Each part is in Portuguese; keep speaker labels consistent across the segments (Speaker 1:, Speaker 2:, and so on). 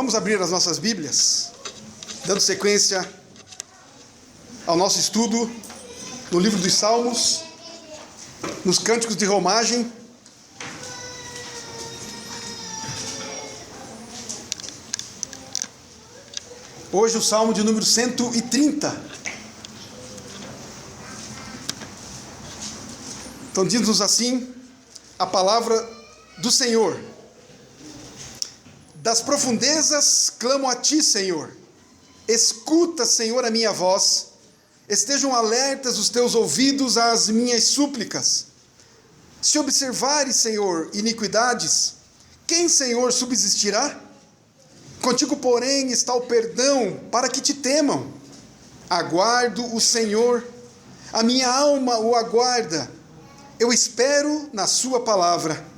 Speaker 1: Vamos abrir as nossas Bíblias, dando sequência ao nosso estudo no livro dos Salmos, nos cânticos de romagem. Hoje o Salmo de número 130. Então diz-nos assim a palavra do Senhor: das profundezas clamo a ti, Senhor. Escuta, Senhor, a minha voz. Estejam alertas os teus ouvidos às minhas súplicas. Se observares, Senhor, iniquidades, quem, Senhor, subsistirá? Contigo, porém, está o perdão para que te temam. Aguardo o Senhor, a minha alma o aguarda. Eu espero na sua palavra.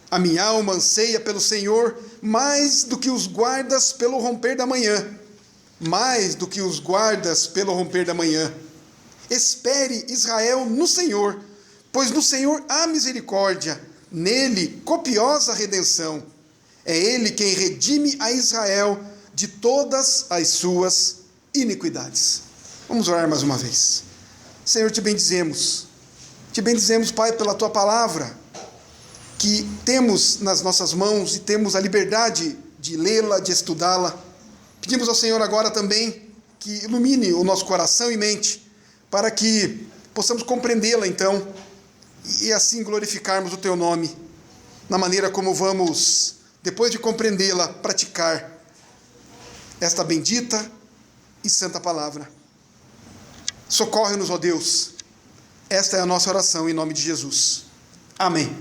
Speaker 1: A minha alma anseia pelo Senhor, mais do que os guardas pelo romper da manhã. Mais do que os guardas pelo romper da manhã. Espere, Israel, no Senhor, pois no Senhor há misericórdia, nele copiosa redenção. É ele quem redime a Israel de todas as suas iniquidades. Vamos orar mais uma vez. Senhor, te bendizemos, Pai, pela tua palavra, que temos nas nossas mãos e temos a liberdade de lê-la, de estudá-la. Pedimos ao Senhor agora também que ilumine o nosso coração e mente, para que possamos compreendê-la então, e assim glorificarmos o teu nome, na maneira como vamos, depois de compreendê-la, praticar esta bendita e santa palavra. Socorre-nos, ó Deus. Esta é a nossa oração em nome de Jesus. Amém.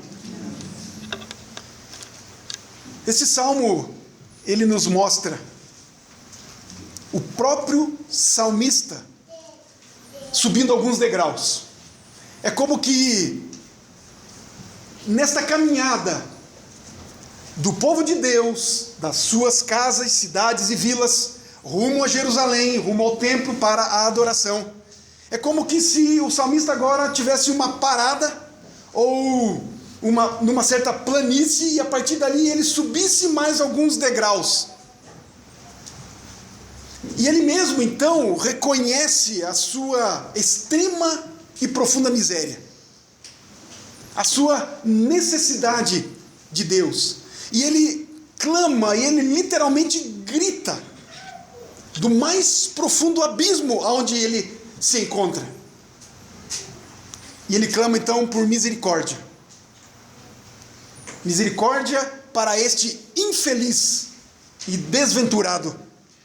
Speaker 1: Este salmo, ele nos mostra o próprio salmista subindo alguns degraus. É como que nesta caminhada do povo de Deus, das suas casas, cidades e vilas, rumo a Jerusalém, rumo ao templo para a adoração. É como que se o salmista agora tivesse uma parada, ou numa certa planície, e a partir dali ele subisse mais alguns degraus. E ele mesmo, então, reconhece a sua extrema e profunda miséria, a sua necessidade de Deus. E ele clama, e ele literalmente grita do mais profundo abismo aonde ele se encontra. E ele clama então por misericórdia. Misericórdia para este infeliz e desventurado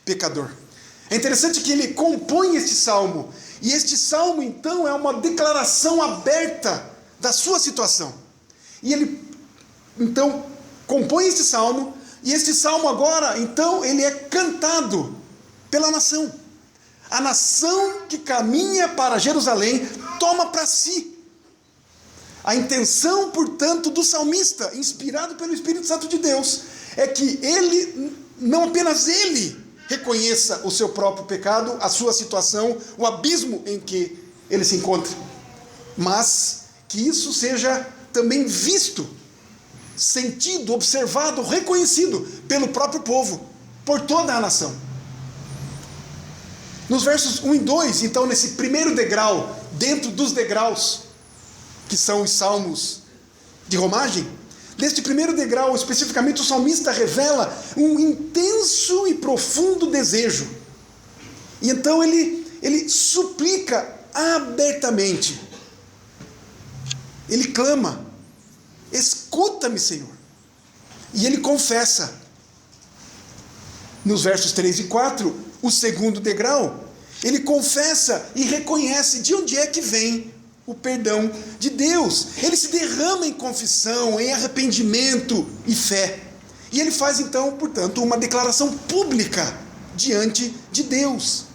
Speaker 1: pecador. É interessante que ele compõe este salmo. E este salmo então é uma declaração aberta da sua situação. E ele então compõe este salmo. E este salmo agora então ele é cantado pela nação. A nação que caminha para Jerusalém toma para si. A intenção, portanto, do salmista, inspirado pelo Espírito Santo de Deus, é que ele, não apenas ele, reconheça o seu próprio pecado, a sua situação, o abismo em que ele se encontra, mas que isso seja também visto, sentido, observado, reconhecido pelo próprio povo, por toda a nação. Nos versos 1 e 2, então, nesse primeiro degrau, dentro dos degraus, que são os salmos de romagem, neste primeiro degrau, especificamente, o salmista revela um intenso e profundo desejo. E então ele suplica abertamente. Ele clama: escuta-me, Senhor. E ele confessa. Nos versos 3 e 4, o segundo degrau, ele confessa e reconhece de onde é que vem o perdão de Deus. Ele se derrama em confissão, em arrependimento e fé. E ele faz então, portanto, uma declaração pública diante de Deus.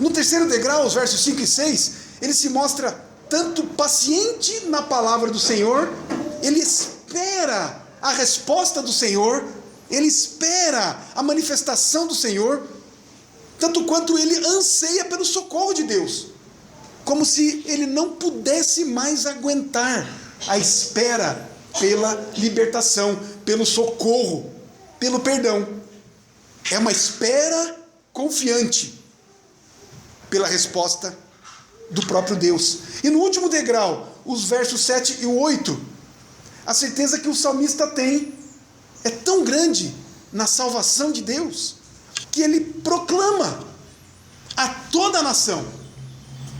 Speaker 1: No terceiro degrau, os versos 5 e 6, ele se mostra tanto paciente na palavra do Senhor, ele espera a resposta do Senhor, ele espera a manifestação do Senhor, tanto quanto ele anseia pelo socorro de Deus, como se ele não pudesse mais aguentar a espera pela libertação, pelo socorro, pelo perdão. É uma espera confiante pela resposta do próprio Deus. E no último degrau, os versos 7 e 8, a certeza que o salmista tem é tão grande na salvação de Deus, que ele proclama a toda a nação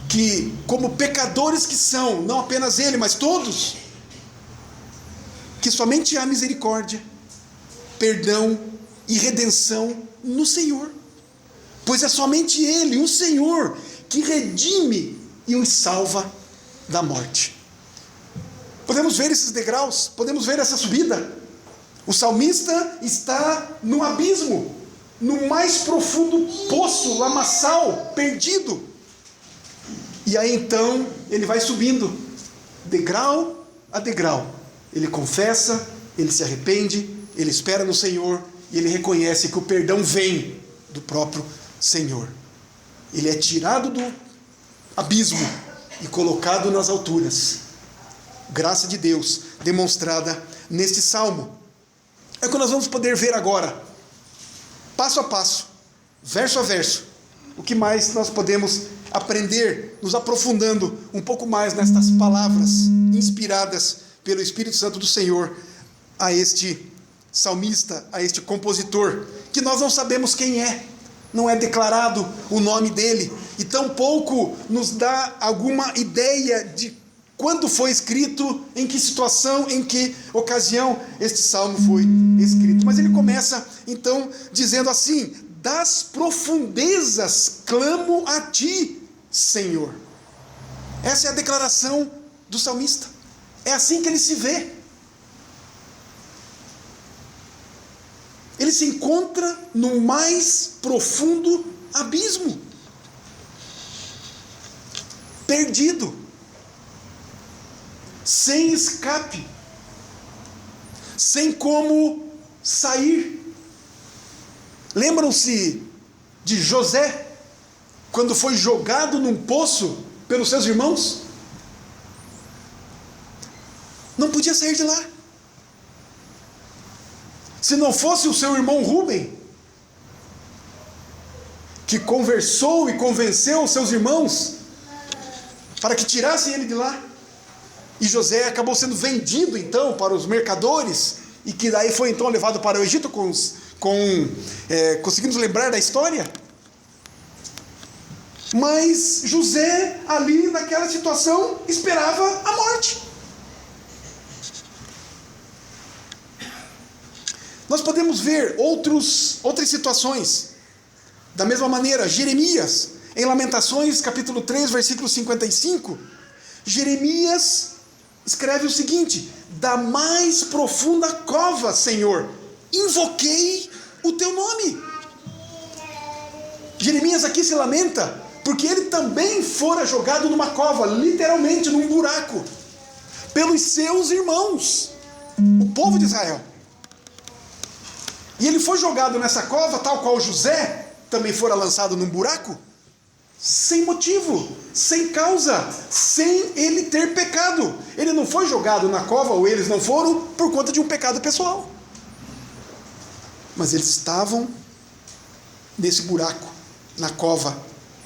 Speaker 1: que, como pecadores que são, não apenas ele, mas todos, que somente há misericórdia, perdão e redenção no Senhor. Pois é somente Ele, o Senhor, que redime e os salva da morte. Podemos ver esses degraus, podemos ver essa subida. O salmista está no abismo, no mais profundo poço, lamaçal, perdido. E aí então ele vai subindo, degrau a degrau. Ele confessa, ele se arrepende, ele espera no Senhor e ele reconhece que o perdão vem do próprio Senhor. Ele é tirado do abismo e colocado nas alturas. Graça de Deus demonstrada neste salmo. É o que nós vamos poder ver agora, passo a passo, verso a verso, o que mais nós podemos aprender, nos aprofundando um pouco mais nestas palavras inspiradas pelo Espírito Santo do Senhor a este salmista, a este compositor, que nós não sabemos quem é, não é declarado o nome dele, e tampouco nos dá alguma ideia de quando foi escrito, em que situação, em que ocasião este salmo foi escrito. Mas ele começa então dizendo assim: das profundezas clamo a ti, Senhor. Essa é a declaração do salmista. É assim que ele se vê. Ele se encontra no mais profundo abismo, perdido, sem escape, sem como sair. Lembram-se de José, quando foi jogado num poço pelos seus irmãos? Não podia sair de lá. Se não fosse o seu irmão Rúben, que conversou e convenceu os seus irmãos para que tirassem ele de lá, e José acabou sendo vendido então para os mercadores, e que daí foi então levado para o Egito, conseguimos lembrar da história? Mas José ali naquela situação esperava a morte. Nós podemos ver outras situações da mesma maneira. Jeremias, em Lamentações capítulo 3 versículo 55, Jeremias escreve o seguinte: da mais profunda cova, Senhor, invoquei o teu nome. Jeremias aqui se lamenta porque ele também fora jogado numa cova, literalmente num buraco, pelos seus irmãos, o povo de Israel. E ele foi jogado nessa cova, tal qual José também fora lançado num buraco, sem motivo, sem causa, sem ele ter pecado. Ele não foi jogado na cova, ou eles não foram, por conta de um pecado pessoal. Mas eles estavam nesse buraco, na cova,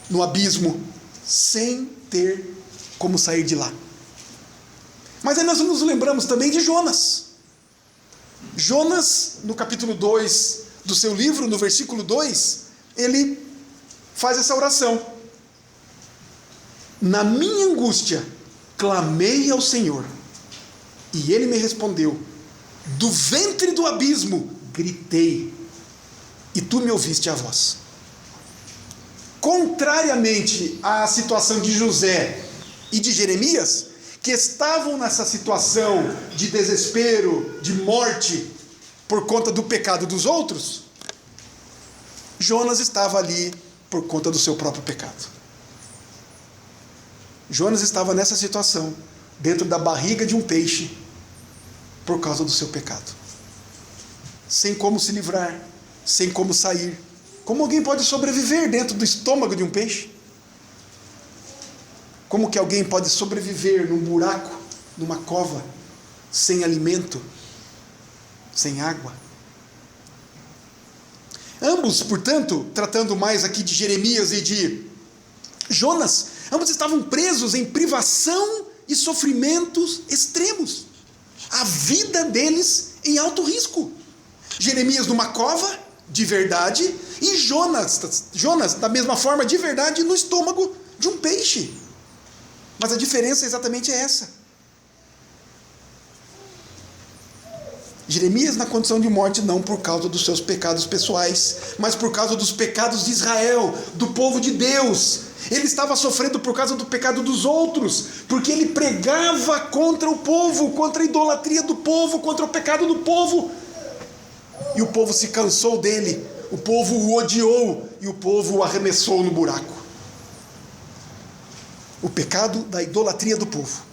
Speaker 1: no abismo, sem ter como sair de lá. Mas aí nós nos lembramos também de Jonas. Jonas, no capítulo 2 do seu livro, no versículo 2, ele faz essa oração: na minha angústia, clamei ao Senhor, e Ele me respondeu. Do ventre do abismo, gritei, e Tu me ouviste a voz. Contrariamente à situação de José e de Jeremias, que estavam nessa situação de desespero, de morte, por conta do pecado dos outros, Jonas estava ali por conta do seu próprio pecado. Jonas estava nessa situação, dentro da barriga de um peixe, por causa do seu pecado. Sem como se livrar, sem como sair. Como alguém pode sobreviver dentro do estômago de um peixe? Como que alguém pode sobreviver num buraco, numa cova, sem alimento, sem água? Ambos, portanto, tratando mais aqui de Jeremias e de Jonas, ambos estavam presos em privação e sofrimentos extremos. A vida deles em alto risco. Jeremias numa cova, de verdade, e Jonas, da mesma forma, de verdade, no estômago de um peixe. Mas a diferença é exatamente essa. Jeremias na condição de morte não por causa dos seus pecados pessoais, mas por causa dos pecados de Israel, do povo de Deus. Ele estava sofrendo por causa do pecado dos outros, porque ele pregava contra o povo, contra a idolatria do povo, contra o pecado do povo. E o povo se cansou dele, o povo o odiou e o povo o arremessou no buraco. O pecado da idolatria do povo.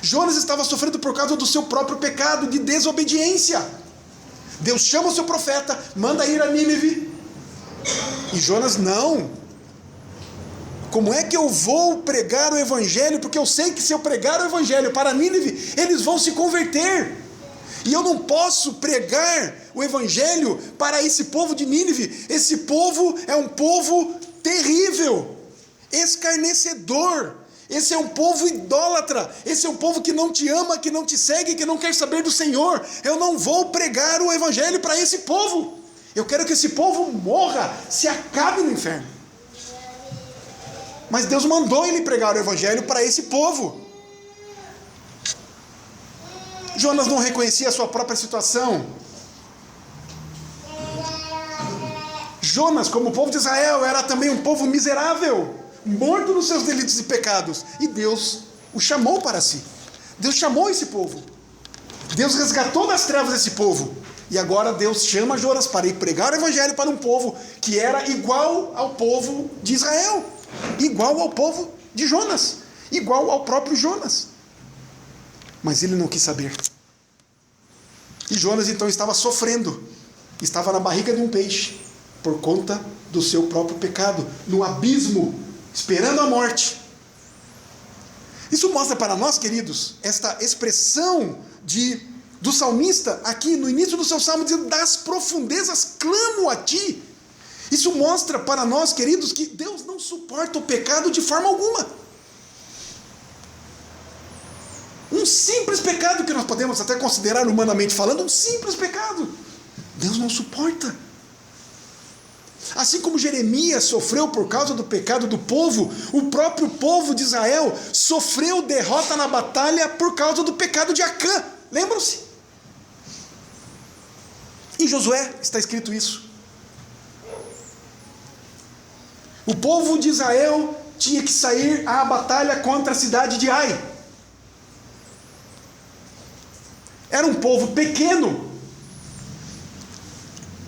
Speaker 1: Jonas estava sofrendo por causa do seu próprio pecado de desobediência. Deus chama o seu profeta, manda ir a Nínive. E Jonas, não. Como é que eu vou pregar o evangelho? Porque eu sei que se eu pregar o evangelho para Nínive, eles vão se converter. E eu não posso pregar o evangelho para esse povo de Nínive. Esse povo é um povo terrível, escarnecedor. Esse é um povo idólatra, esse é um povo que não te ama, que não te segue, que não quer saber do Senhor. Eu não vou pregar o evangelho para esse povo. Eu quero que esse povo morra, se acabe no inferno. Mas Deus mandou ele pregar o evangelho para esse povo. Jonas não reconhecia a sua própria situação. Jonas, como o povo de Israel, era também um povo miserável, morto nos seus delitos e pecados, e Deus o chamou para si. Deus chamou esse povo. Deus resgatou das trevas esse povo. E agora Deus chama Jonas para ir pregar o evangelho para um povo que era igual ao povo de Israel, igual ao povo de Jonas, igual ao próprio Jonas. Mas ele não quis saber. E Jonas então estava sofrendo, estava na barriga de um peixe, por conta do seu próprio pecado, no abismo, esperando a morte. Isso mostra para nós, queridos, esta expressão do salmista aqui no início do seu salmo, dizendo: das profundezas clamo a ti. Isso mostra para nós, queridos, que Deus não suporta o pecado de forma alguma. Um simples pecado que nós podemos até considerar humanamente falando, um simples pecado, Deus não suporta. Assim como Jeremias sofreu por causa do pecado do povo, o próprio povo de Israel sofreu derrota na batalha por causa do pecado de Acã. Lembram-se? Em Josué está escrito isso. O povo de Israel tinha que sair à batalha contra a cidade de Ai. Era um povo pequeno,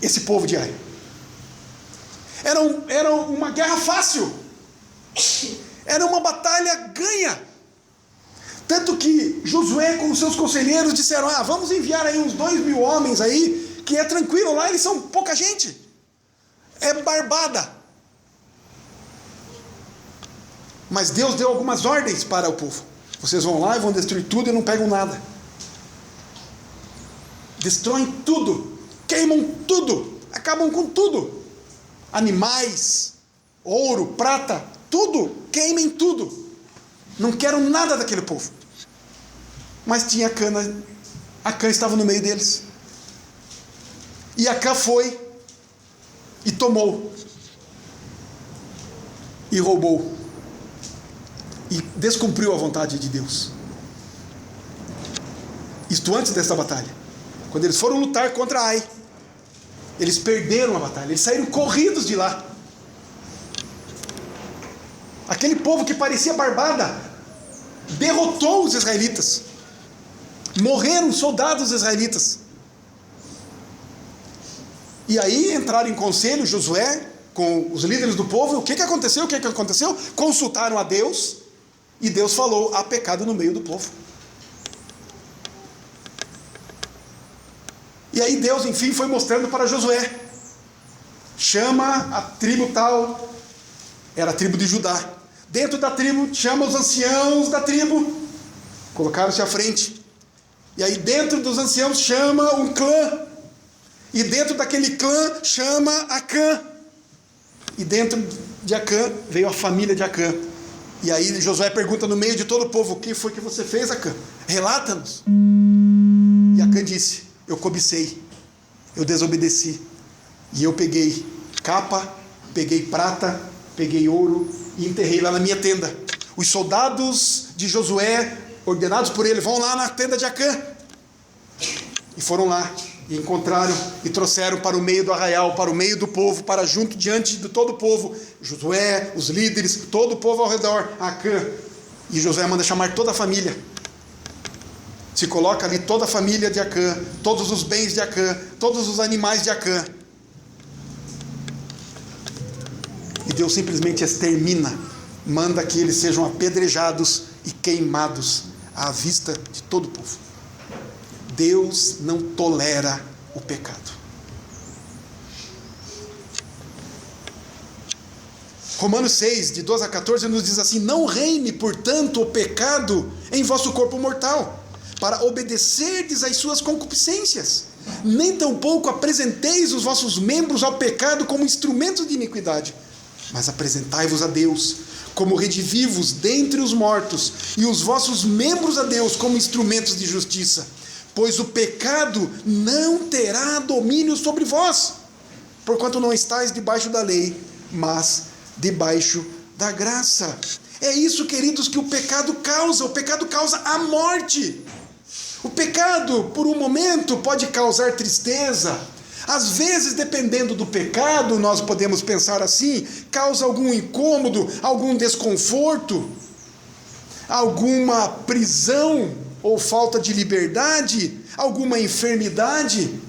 Speaker 1: esse povo de Ai. Era uma guerra fácil. Era uma batalha ganha. Tanto que Josué com os seus conselheiros disseram: vamos enviar aí uns 2.000 homens aí, que é tranquilo, lá eles são pouca gente. É barbada. Mas Deus deu algumas ordens para o povo. Vocês vão lá e vão destruir tudo e não pegam nada. Destroem tudo, queimam tudo, acabam com tudo. Animais, ouro, prata, tudo, queimem tudo. Não quero nada daquele povo. Mas tinha Acã estava no meio deles. E Acã foi e tomou e roubou e descumpriu a vontade de Deus. Isto antes desta batalha. Quando eles foram lutar contra Ai, eles perderam a batalha, eles saíram corridos de lá. Aquele povo que parecia barbada derrotou os israelitas. Morreram soldados israelitas. E aí entraram em conselho Josué com os líderes do povo. O que aconteceu? Consultaram a Deus, e Deus falou: há pecado no meio do povo. E aí Deus, enfim, foi mostrando para Josué: chama a tribo tal, era a tribo de Judá. Dentro da tribo, chama os anciãos da tribo, colocaram-se à frente. E aí dentro dos anciãos chama um clã. E dentro daquele clã chama Acã. E dentro de Acã veio a família de Acã. E aí Josué pergunta no meio de todo o povo: o que foi que você fez, Acã? Relata-nos. E Acã disse: eu cobicei, eu desobedeci. E eu peguei capa, peguei prata, peguei ouro e enterrei lá na minha tenda. Os soldados de Josué, ordenados por ele, vão lá na tenda de Acã. E foram lá, e encontraram, e trouxeram para o meio do arraial, para o meio do povo, para junto, diante de todo o povo, Josué, os líderes, todo o povo ao redor, Acã. E Josué manda chamar toda a família. Se coloca ali toda a família de Acã, todos os bens de Acã, todos os animais de Acã. E Deus simplesmente extermina, manda que eles sejam apedrejados e queimados à vista de todo o povo. Deus não tolera o pecado. Romanos 6, de 12 a 14, nos diz assim: não reine, portanto, o pecado em vosso corpo mortal, para obedecerdes às suas concupiscências. Nem tampouco apresenteis os vossos membros ao pecado como instrumentos de iniquidade, mas apresentai-vos a Deus como redivivos dentre os mortos, e os vossos membros a Deus como instrumentos de justiça. Pois o pecado não terá domínio sobre vós, porquanto não estáis debaixo da lei, mas debaixo da graça. É isso, queridos, que o pecado causa. O pecado causa a morte. O pecado, por um momento, pode causar tristeza. Às vezes, dependendo do pecado, nós podemos pensar assim, causa algum incômodo, algum desconforto, alguma prisão ou falta de liberdade, alguma enfermidade.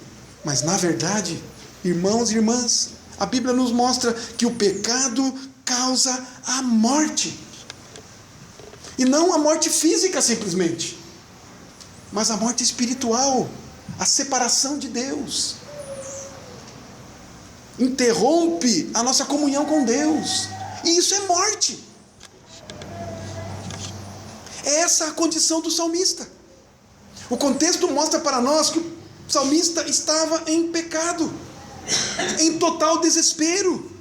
Speaker 1: Mas na verdade, irmãos e irmãs, a Bíblia nos mostra que o pecado causa a morte. E não a morte física simplesmente, mas a morte espiritual, a separação de Deus. Interrompe a nossa comunhão com Deus. E isso é morte. É essa a condição do salmista. O contexto mostra para nós que o salmista estava em pecado, em total desespero,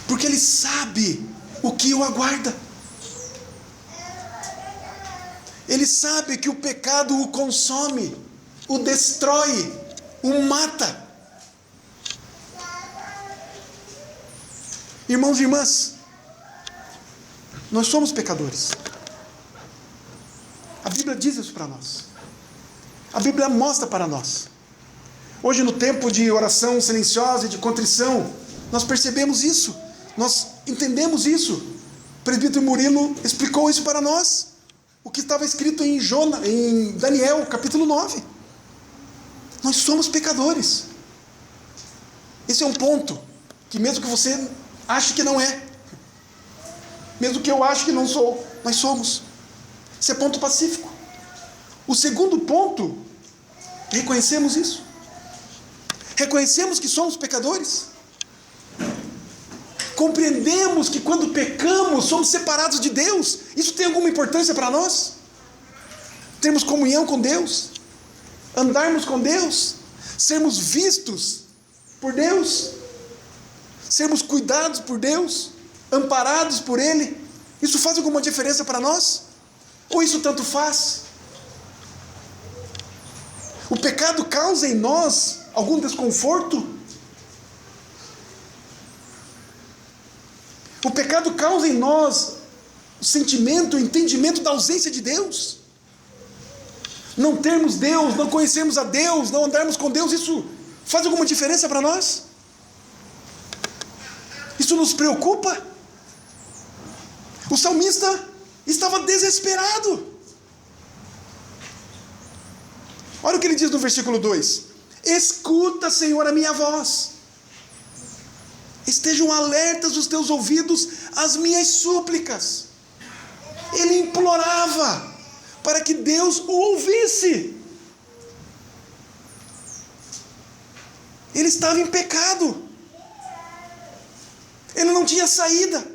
Speaker 1: porque ele sabe o que o aguarda. Ele sabe que o pecado o consome, o destrói, o mata. Irmãos e irmãs, nós somos pecadores. A Bíblia diz isso para nós. A Bíblia mostra para nós. Hoje, no tempo de oração silenciosa e de contrição, nós percebemos isso, nós entendemos isso. O presbítero Murilo explicou isso para nós, o que estava escrito em Daniel, capítulo 9. Nós somos pecadores. Esse é um ponto que, mesmo que você ache que não é, mesmo que eu ache que não sou, nós somos. Esse é ponto pacífico. O segundo ponto, reconhecemos isso. Reconhecemos que somos pecadores. Compreendemos que quando pecamos, somos separados de Deus. Isso tem alguma importância para nós? Termos comunhão com Deus, andarmos com Deus, sermos vistos por Deus, sermos cuidados por Deus, amparados por Ele. Isso faz alguma diferença para nós? Ou isso tanto faz? O pecado causa em nós algum desconforto? O pecado causa em nós o sentimento, o entendimento da ausência de Deus? Não termos Deus, não conhecermos a Deus, não andarmos com Deus, isso faz alguma diferença para nós? Isso nos preocupa? O salmista estava desesperado. Olha o que ele diz no versículo 2: escuta, Senhor, a minha voz, estejam alertas os teus ouvidos às minhas súplicas. Ele implorava para que Deus o ouvisse. Ele estava em pecado, ele não tinha saída,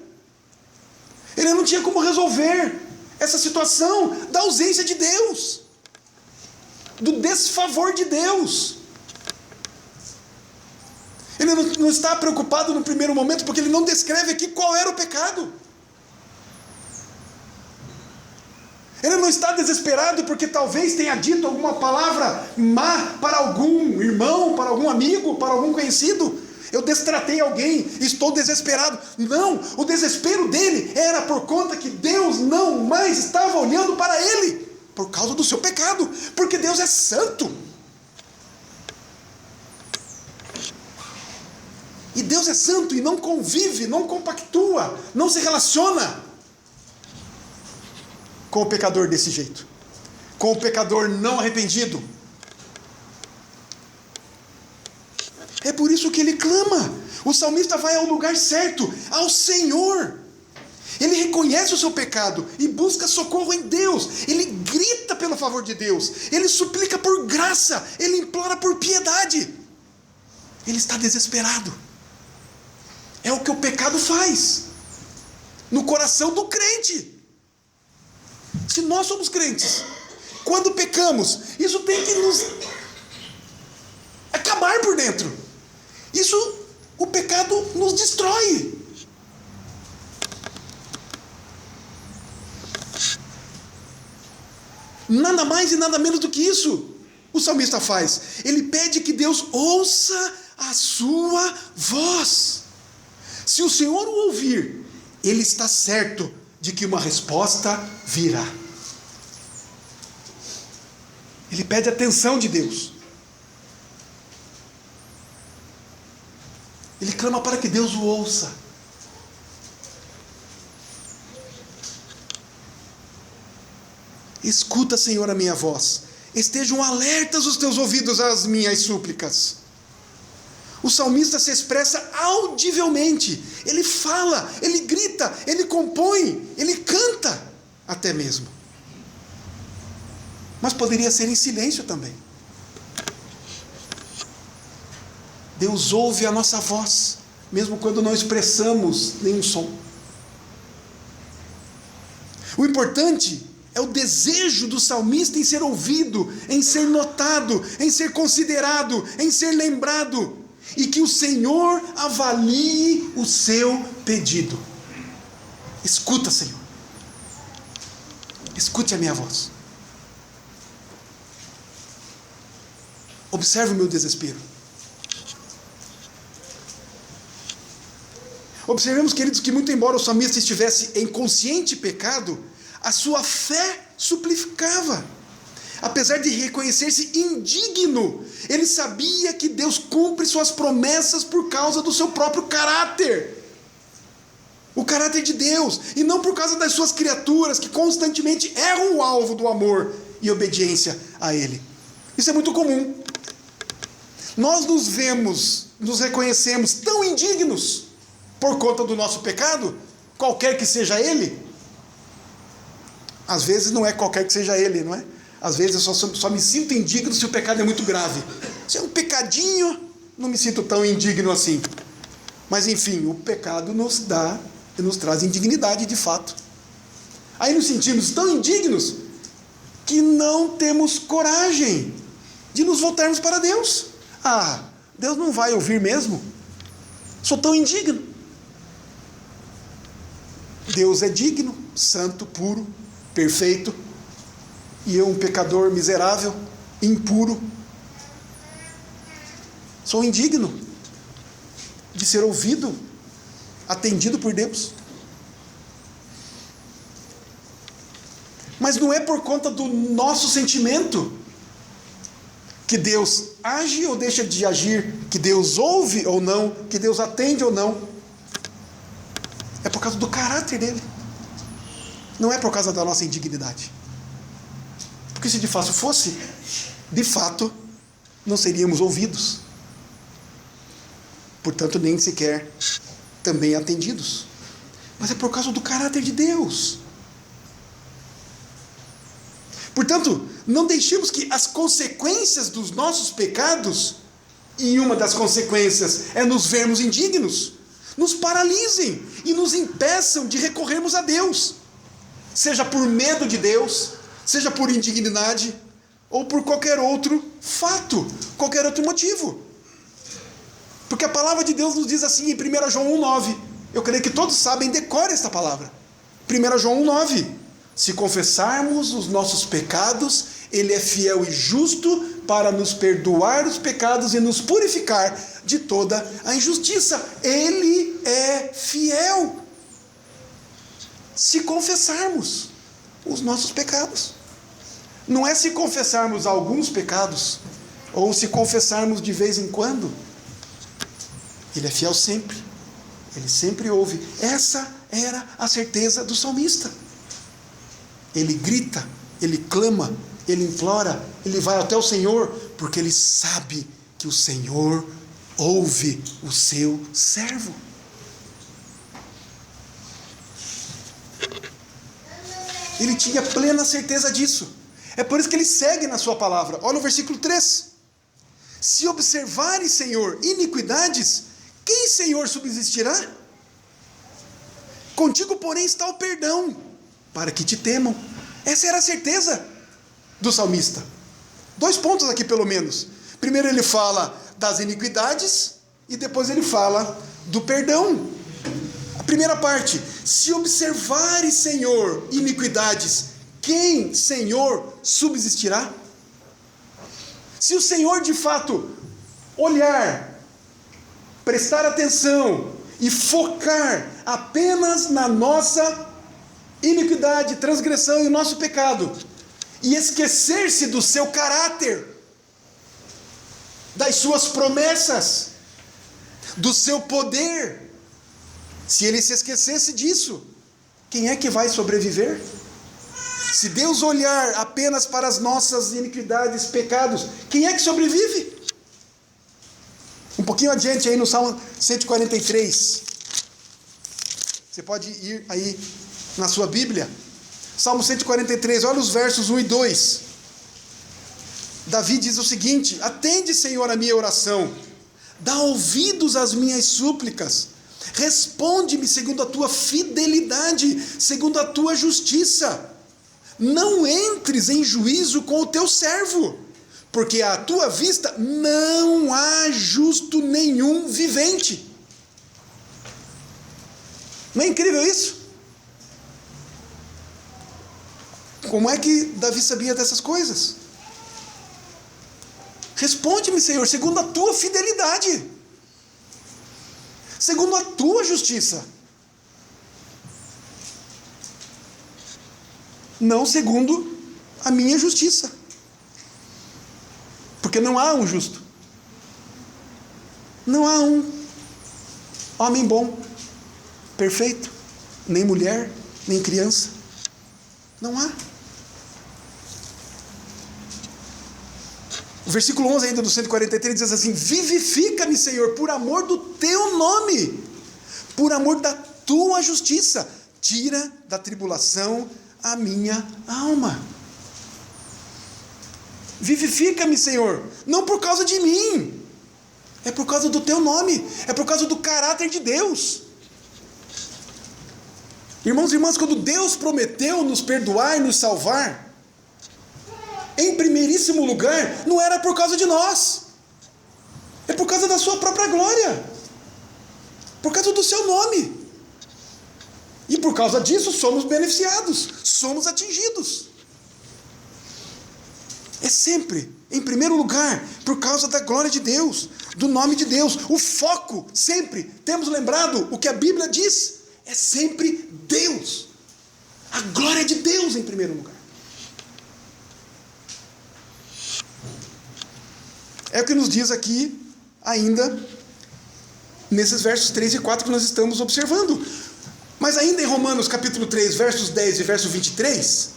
Speaker 1: ele não tinha como resolver essa situação da ausência de Deus, do desfavor de Deus. Ele não está preocupado no primeiro momento, porque ele não descreve aqui qual era o pecado. Ele não está desesperado porque talvez tenha dito alguma palavra má para algum irmão, para algum amigo, para algum conhecido. Eu destratei alguém, estou desesperado. Não, o desespero dele era por conta que Deus não mais estava olhando para ele, por causa do seu pecado, porque Deus é santo. E Deus é santo e não convive, não compactua, não se relaciona com o pecador desse jeito, com o pecador não arrependido. É por isso que ele clama. O salmista vai ao lugar certo, ao Senhor. Ele reconhece o seu pecado e busca socorro em Deus. Ele grita pelo favor de Deus. Ele suplica por graça. Ele implora por piedade. Ele está desesperado. É o que o pecado faz no coração do crente. Se nós somos crentes, quando pecamos, isso tem que nos acabar por dentro. O pecado nos destrói. Nada mais e nada menos do que isso o salmista faz. Ele pede que Deus ouça a sua voz. Se o Senhor o ouvir, ele está certo de que uma resposta virá. Ele pede a atenção de Deus. Ele clama para que Deus o ouça. Escuta, Senhor, a minha voz. Estejam alertas os teus ouvidos às minhas súplicas. O salmista se expressa audivelmente. Ele fala, ele grita, ele compõe, ele canta até mesmo. Mas poderia ser em silêncio também. Deus ouve a nossa voz, mesmo quando não expressamos nenhum som. O importante é o desejo do salmista em ser ouvido, em ser notado, em ser considerado, em ser lembrado, e que o Senhor avalie o seu pedido. Escuta, Senhor. Escute a minha voz. Observe o meu desespero. Observemos, queridos, que muito embora o salmista estivesse em consciente pecado, a sua fé suplicava. Apesar de reconhecer-se indigno, ele sabia que Deus cumpre suas promessas por causa do seu próprio caráter. O caráter de Deus, e não por causa das suas criaturas, que constantemente erram o alvo do amor e obediência a Ele. Isso é muito comum. Nós nos reconhecemos tão indignos por conta do nosso pecado, qualquer que seja ele. Às vezes não é qualquer que seja ele, não é? Às vezes eu só me sinto indigno se o pecado é muito grave. Se é um pecadinho, não me sinto tão indigno assim. Mas enfim, o pecado nos traz indignidade de fato. Aí nos sentimos tão indignos que não temos coragem de nos voltarmos para Deus. Ah, Deus não vai ouvir mesmo? Sou tão indigno. Deus é digno, santo, puro, perfeito. E eu, um pecador miserável, impuro, sou indigno de ser ouvido, atendido por Deus. Mas não é por conta do nosso sentimento que Deus age ou deixa de agir, que Deus ouve ou não, que Deus atende ou não. É por causa do caráter dele. Não é por causa da nossa indignidade. Porque se de fato fosse, de fato, não seríamos ouvidos. Portanto, nem sequer também atendidos. Mas é por causa do caráter de Deus. Portanto, não deixemos que as consequências dos nossos pecados, e uma das consequências é nos vermos indignos, nos paralisem e nos impeçam de recorrermos a Deus. Seja por medo de Deus, seja por indignidade, ou por qualquer outro fato, qualquer outro motivo. Porque a palavra de Deus nos diz assim em 1 João 1,9. Eu creio que todos sabem, decore esta palavra. 1 João 1,9. Se confessarmos os nossos pecados, Ele é fiel e justo para nos perdoar os pecados e nos purificar de toda a injustiça. Ele é fiel. Se confessarmos os nossos pecados. Não é se confessarmos alguns pecados, ou se confessarmos de vez em quando. Ele é fiel sempre. Ele sempre ouve. Essa era a certeza do salmista. Ele grita, ele clama, ele implora, ele vai até o Senhor, porque ele sabe que o Senhor ouve o seu servo. Ele tinha plena certeza disso. É por isso que ele segue na sua palavra. Olha o versículo 3. Se observares, Senhor, iniquidades, quem, Senhor, subsistirá? Contigo, porém, está o perdão, para que te temam. Essa era a certeza do salmista. 2 pontos aqui, pelo menos. Primeiro ele fala das iniquidades, e depois ele fala do perdão. A primeira parte: se observares, Senhor, iniquidades, quem, Senhor, subsistirá? Se o Senhor de fato olhar, prestar atenção e focar apenas na nossa iniquidade, transgressão e o nosso pecado, e esquecer-se do seu caráter, das suas promessas, do seu poder, se ele se esquecesse disso, quem é que vai sobreviver? Se Deus olhar apenas para as nossas iniquidades, pecados, quem é que sobrevive? Um pouquinho adiante aí no Salmo 143. Você pode ir aí na sua Bíblia. Salmo 143, olha os versos 1 e 2. Davi diz o seguinte: atende, Senhor, a minha oração, dá ouvidos às minhas súplicas, responde-me segundo a tua fidelidade, segundo a tua justiça. Não entres em juízo com o teu servo, porque à tua vista não há justo nenhum vivente. Não é incrível isso? Como é que Davi sabia dessas coisas? Responde-me, Senhor, segundo a tua fidelidade, segundo a tua justiça, não segundo a minha justiça, porque não há um justo, não há um homem bom, perfeito, nem mulher, nem criança, não há. O versículo 11 ainda do 143 diz assim: vivifica-me, Senhor, por amor do teu nome, por amor da tua justiça, tira da tribulação a minha alma. Vivifica-me, Senhor, não por causa de mim, é por causa do teu nome, é por causa do caráter de Deus. Irmãos e irmãs, quando Deus prometeu nos perdoar e nos salvar, em primeiríssimo lugar, não era por causa de nós, é por causa da sua própria glória, por causa do seu nome. E por causa disso somos beneficiados, somos atingidos. É sempre, em primeiro lugar, por causa da glória de Deus, do nome de Deus. O foco, sempre, temos lembrado o que a Bíblia diz, é sempre Deus. A glória de Deus em primeiro lugar. É o que nos diz aqui, ainda, nesses versos 3 e 4 que nós estamos observando. Mas ainda em Romanos capítulo 3, versos 10 e verso 23,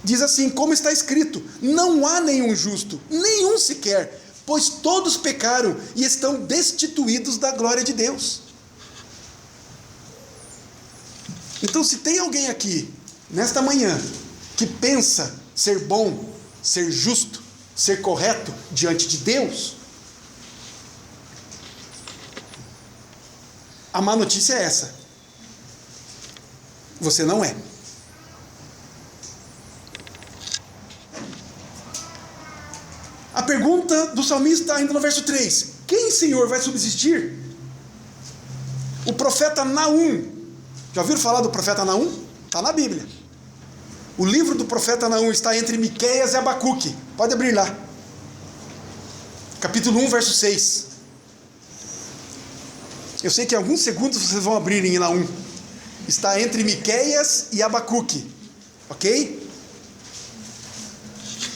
Speaker 1: diz assim: como está escrito, não há nenhum justo, nenhum sequer, pois todos pecaram e estão destituídos da glória de Deus. Então, se tem alguém aqui, nesta manhã, que pensa ser bom, ser justo, ser correto diante de Deus, a má notícia é essa: você não é. A pergunta do salmista ainda no verso 3: quem, quem, Senhor, vai subsistir? O profeta Naum. Já ouviram falar do profeta Naum? Está na Bíblia. O livro do profeta Naum está entre Miqueias e Abacuque. Pode abrir lá. Capítulo 1, verso 6. Eu sei que em alguns segundos vocês vão abrir em Naum. Está entre Miqueias e Abacuque. Ok?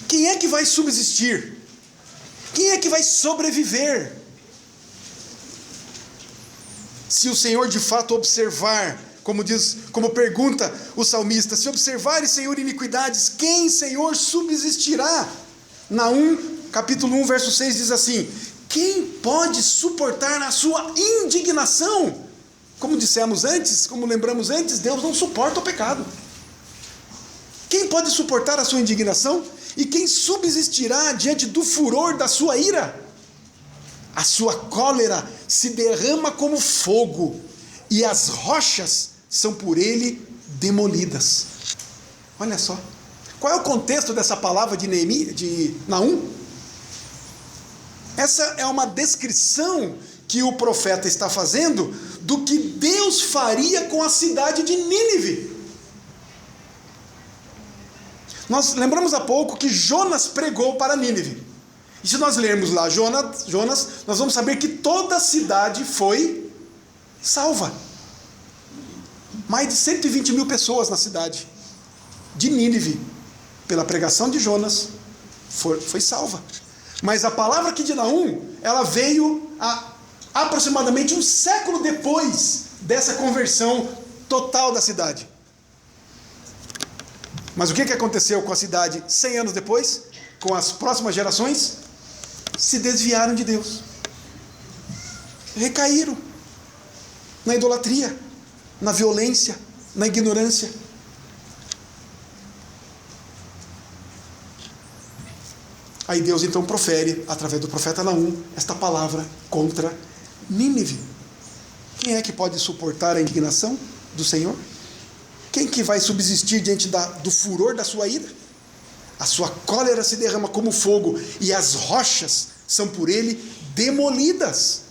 Speaker 1: Quem é que vai subsistir? Quem é que vai sobreviver? Se o Senhor de fato observar, como pergunta o salmista, se observares, Senhor, iniquidades, quem, Senhor, subsistirá? Naum, capítulo 1, verso 6 diz assim: quem pode suportar a sua indignação? Como dissemos antes, como lembramos antes, Deus não suporta o pecado. Quem pode suportar a sua indignação? E quem subsistirá diante do furor da sua ira? A sua cólera se derrama como fogo, e as rochas são por ele demolidas. Olha só. Qual é o contexto dessa palavra de Naum? Essa é uma descrição que o profeta está fazendo do que Deus faria com a cidade de Nínive. Nós lembramos há pouco que Jonas pregou para Nínive. E se nós lermos lá Jonas, nós vamos saber que toda a cidade foi salva. Mais de 120 mil pessoas na cidade de Nínive, pela pregação de Jonas, foi salva. Mas a palavra aqui de Naum, ela veio aproximadamente um século depois dessa conversão total da cidade. Mas o que aconteceu com a cidade 100 anos depois? Com as próximas gerações? Se desviaram de Deus. Recaíram na idolatria, na violência, na ignorância. Aí Deus então profere, através do profeta Naum, esta palavra contra Nínive. Quem é que pode suportar a indignação do Senhor? Quem que vai subsistir diante do furor da sua ira? A sua cólera se derrama como fogo, e as rochas são por ele demolidas.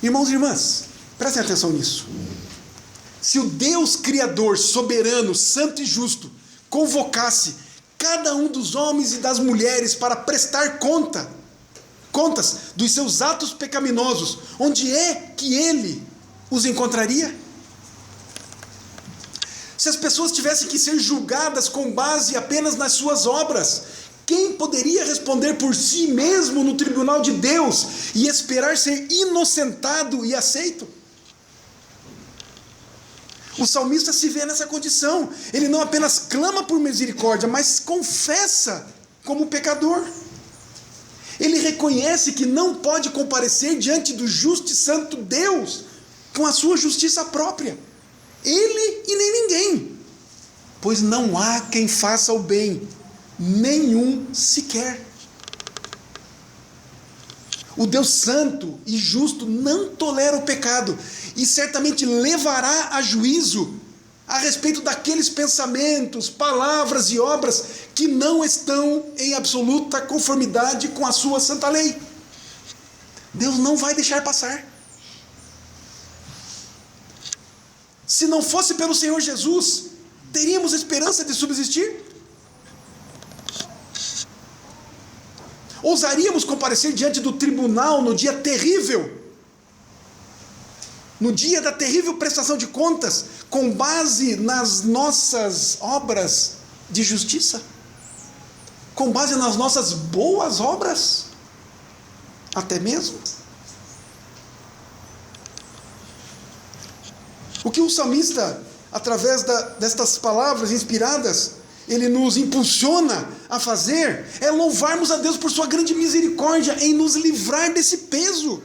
Speaker 1: Irmãos e irmãs, prestem atenção nisso. Se o Deus Criador, soberano, santo e justo, convocasse cada um dos homens e das mulheres para prestar contas dos seus atos pecaminosos, onde é que ele os encontraria? Se as pessoas tivessem que ser julgadas com base apenas nas suas obras, quem poderia responder por si mesmo no tribunal de Deus e esperar ser inocentado e aceito? O salmista se vê nessa condição. Ele não apenas clama por misericórdia, mas confessa como pecador. Ele reconhece que não pode comparecer diante do justo e santo Deus com a sua justiça própria. Ele e nem ninguém. Pois não há quem faça o bem, nenhum sequer. O Deus santo e justo não tolera o pecado e certamente levará a juízo a respeito daqueles pensamentos, palavras e obras que não estão em absoluta conformidade com a sua santa lei. Deus não vai deixar passar. Se não fosse pelo Senhor Jesus, teríamos esperança de subsistir? Ousaríamos comparecer diante do tribunal no dia terrível, no dia da terrível prestação de contas, com base nas nossas obras de justiça? Com base nas nossas boas obras? Até mesmo? O que o salmista, através destas palavras inspiradas, ele nos impulsiona a fazer, é louvarmos a Deus por sua grande misericórdia em nos livrar desse peso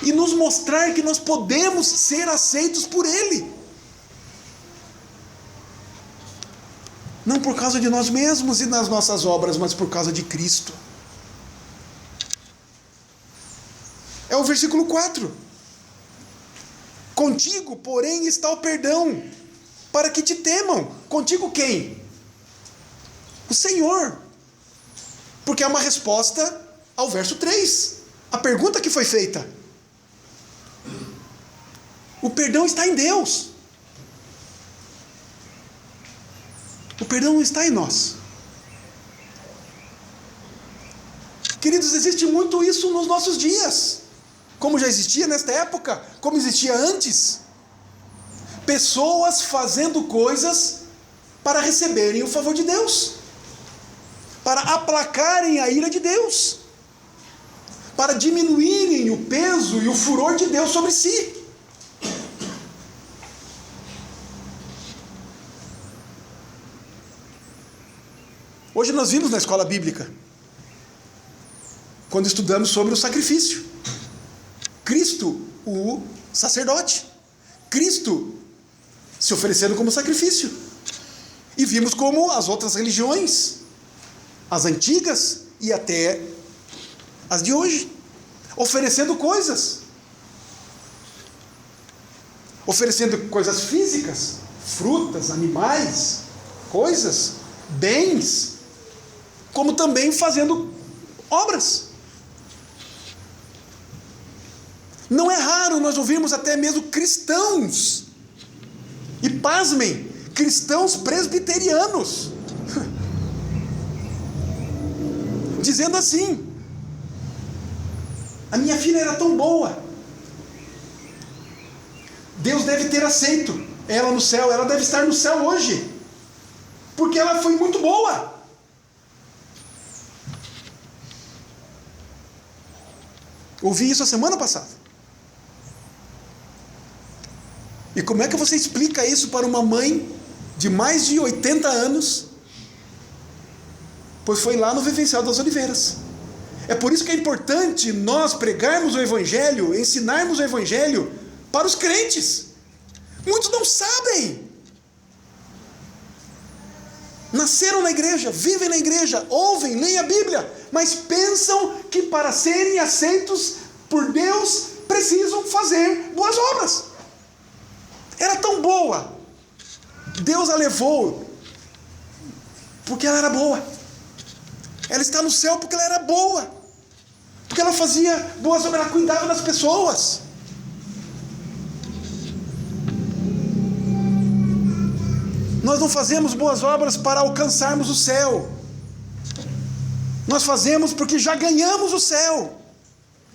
Speaker 1: e nos mostrar que nós podemos ser aceitos por Ele. Não por causa de nós mesmos e das nossas obras, mas por causa de Cristo. É o versículo 4. Contigo, porém, está o perdão, para que te temam. Contigo quem? O Senhor. Porque é uma resposta ao verso 3. A pergunta que foi feita. O perdão está em Deus. O perdão não está em nós. Queridos, existe muito isso nos nossos dias. Como já existia nesta época, como existia antes. Pessoas fazendo coisas para receberem o favor de Deus. Para aplacarem a ira de Deus. Para diminuírem o peso e o furor de Deus sobre si. Hoje nós vimos na escola bíblica, quando estudamos sobre o sacrifício. Cristo, o sacerdote. Cristo se oferecendo como sacrifício. E vimos como as outras religiões, as antigas e até as de hoje, oferecendo coisas. Oferecendo coisas físicas, frutas, animais, coisas, bens, como também fazendo obras. Não é raro nós ouvirmos até mesmo cristãos, e pasmem, cristãos presbiterianos, dizendo assim: a minha filha era tão boa, Deus deve ter aceito ela no céu, ela deve estar no céu hoje, porque ela foi muito boa. Ouvi isso a semana passada. E como é que você explica isso para uma mãe de mais de 80 anos? Pois foi lá no Vivencial das Oliveiras. É por isso que é importante nós pregarmos o Evangelho, ensinarmos o Evangelho para os crentes. Muitos não sabem. Nasceram na igreja, vivem na igreja, ouvem, leem a Bíblia, mas pensam que para serem aceitos por Deus, precisam fazer boas obras. Era tão boa, Deus a levou porque ela era boa. Ela está no céu porque ela era boa, porque ela fazia boas obras, ela cuidava das pessoas. Nós não fazemos boas obras para alcançarmos o céu. Nós fazemos porque já ganhamos o céu.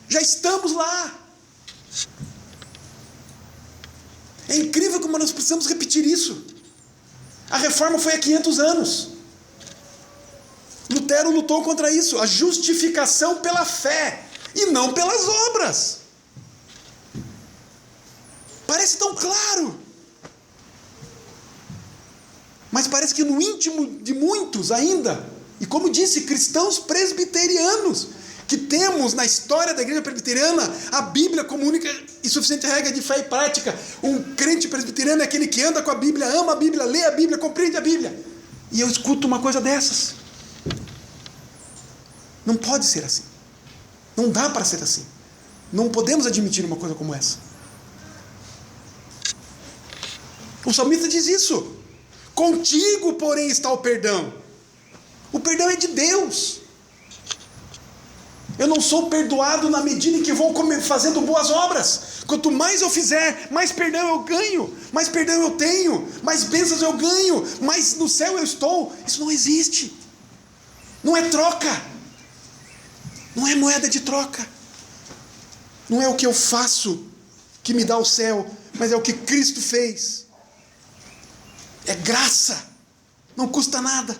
Speaker 1: Já estamos lá. É incrível como nós precisamos repetir isso. A reforma foi há 500 anos. Lutero lutou contra isso. A justificação pela fé e não pelas obras. Parece tão claro. Mas parece que no íntimo de muitos ainda, e como disse, cristãos presbiterianos, que temos na história da igreja presbiteriana a Bíblia como única e suficiente regra de fé e prática. Um crente presbiteriano é aquele que anda com a Bíblia, ama a Bíblia, lê a Bíblia, compreende a Bíblia. E eu escuto uma coisa dessas. Não pode ser assim. Não dá para ser assim. Não podemos admitir uma coisa como essa. O salmista diz isso. Contigo, porém, está o perdão. O perdão é de Deus. Eu não sou perdoado na medida em que vou fazendo boas obras. Quanto mais eu fizer, mais perdão eu ganho, mais perdão eu tenho, mais bênçãos eu ganho, mais no céu eu estou. Isso não existe. Não é troca. Não é moeda de troca. Não é o que eu faço que me dá o céu, mas é o que Cristo fez. É graça, não custa nada.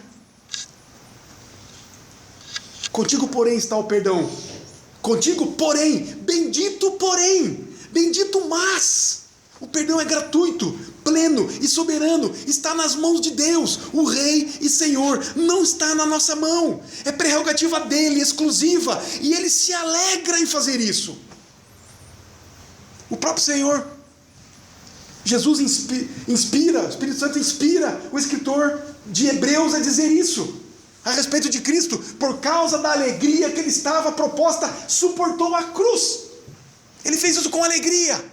Speaker 1: Contigo, porém, está o perdão. Contigo, porém, bendito, mas. O perdão é gratuito, pleno e soberano. Está nas mãos de Deus, o Rei e Senhor. Não está na nossa mão. É prerrogativa dele, exclusiva. E ele se alegra em fazer isso. O próprio Senhor Jesus inspira, o Espírito Santo inspira o escritor de Hebreus a dizer isso, a respeito de Cristo. Por causa da alegria que ele estava proposta, suportou a cruz. Ele fez isso com alegria.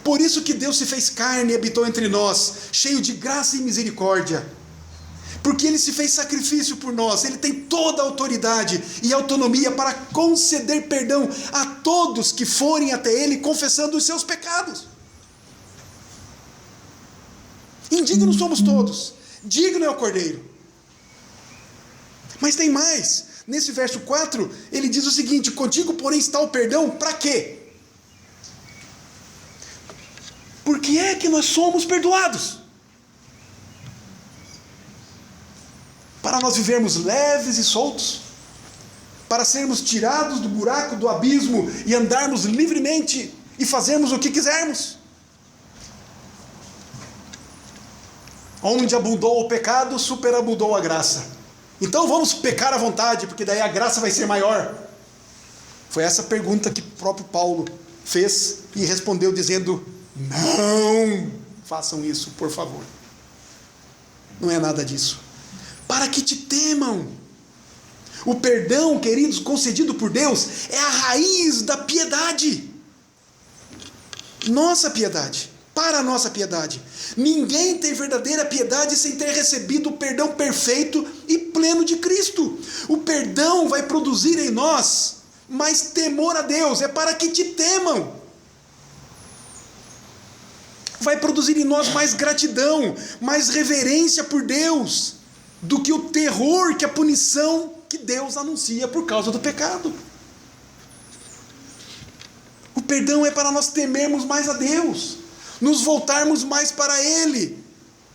Speaker 1: Por isso que Deus se fez carne e habitou entre nós, cheio de graça e misericórdia. Porque Ele se fez sacrifício por nós, Ele tem toda a autoridade e autonomia para conceder perdão a todos que forem até Ele confessando os seus pecados. Indignos somos todos, digno é o Cordeiro. Mas tem mais, nesse verso 4, ele diz o seguinte: contigo, porém, está o perdão, para quê? Por que é que nós somos perdoados? Para nós vivermos leves e soltos? Para sermos tirados do buraco, do abismo e andarmos livremente e fazermos o que quisermos? Onde abundou o pecado, superabundou a graça. Então vamos pecar à vontade, porque daí a graça vai ser maior. Foi essa pergunta que o próprio Paulo fez e respondeu dizendo: não façam isso, por favor. Não é nada disso. Para que te temam. O perdão, queridos, concedido por Deus, é a raiz da piedade. Nossa piedade. Para a nossa piedade. Ninguém tem verdadeira piedade sem ter recebido o perdão perfeito e pleno de Cristo. O perdão vai produzir em nós mais temor a Deus. É para que te temam. Vai produzir em nós mais gratidão, mais reverência por Deus, do que o terror, que a punição que Deus anuncia por causa do pecado. O perdão é para nós temermos mais a Deus, nos voltarmos mais para Ele,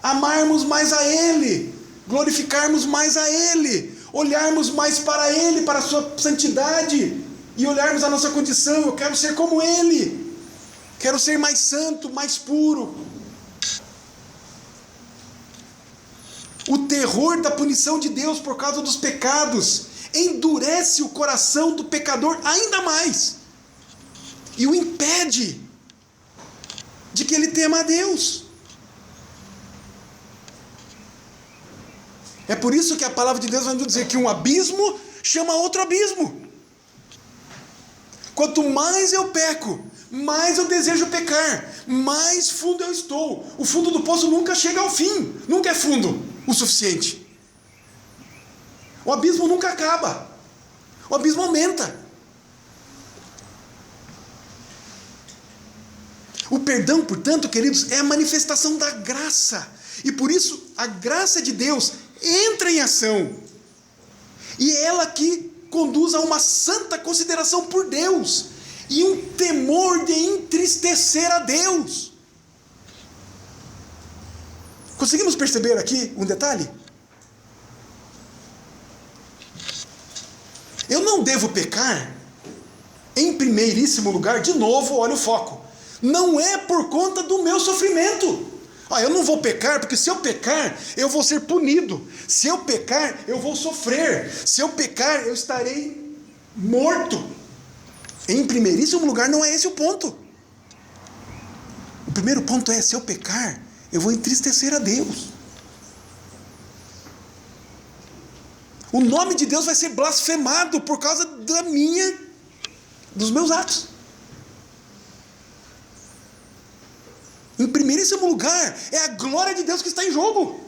Speaker 1: amarmos mais a Ele, glorificarmos mais a Ele, olharmos mais para Ele, para a sua santidade, e olharmos a nossa condição: eu quero ser como Ele, quero ser mais santo, mais puro. O terror da punição de Deus por causa dos pecados endurece o coração do pecador ainda mais, e o impede de que ele tema a Deus. É por isso que a palavra de Deus vai nos dizer que um abismo chama outro abismo. Quanto mais eu peco, mais eu desejo pecar, mais fundo eu estou. O fundo do poço nunca chega ao fim, nunca é fundo o suficiente. O abismo nunca acaba, o abismo aumenta. O perdão, portanto, queridos, é a manifestação da graça. E por isso, a graça de Deus entra em ação. E é ela que conduz a uma santa consideração por Deus. E um temor de entristecer a Deus. Conseguimos perceber aqui um detalhe? Eu não devo pecar, em primeiríssimo lugar, de novo, olha o foco. Não é por conta do meu sofrimento. Eu não vou pecar, porque se eu pecar, eu vou ser punido. Se eu pecar, eu vou sofrer. Se eu pecar, eu estarei morto. Em primeiríssimo lugar, não é esse o ponto. O primeiro ponto é: se eu pecar, eu vou entristecer a Deus. O nome de Deus vai ser blasfemado por causa dos meus atos. Em primeiríssimo lugar, é a glória de Deus que está em jogo.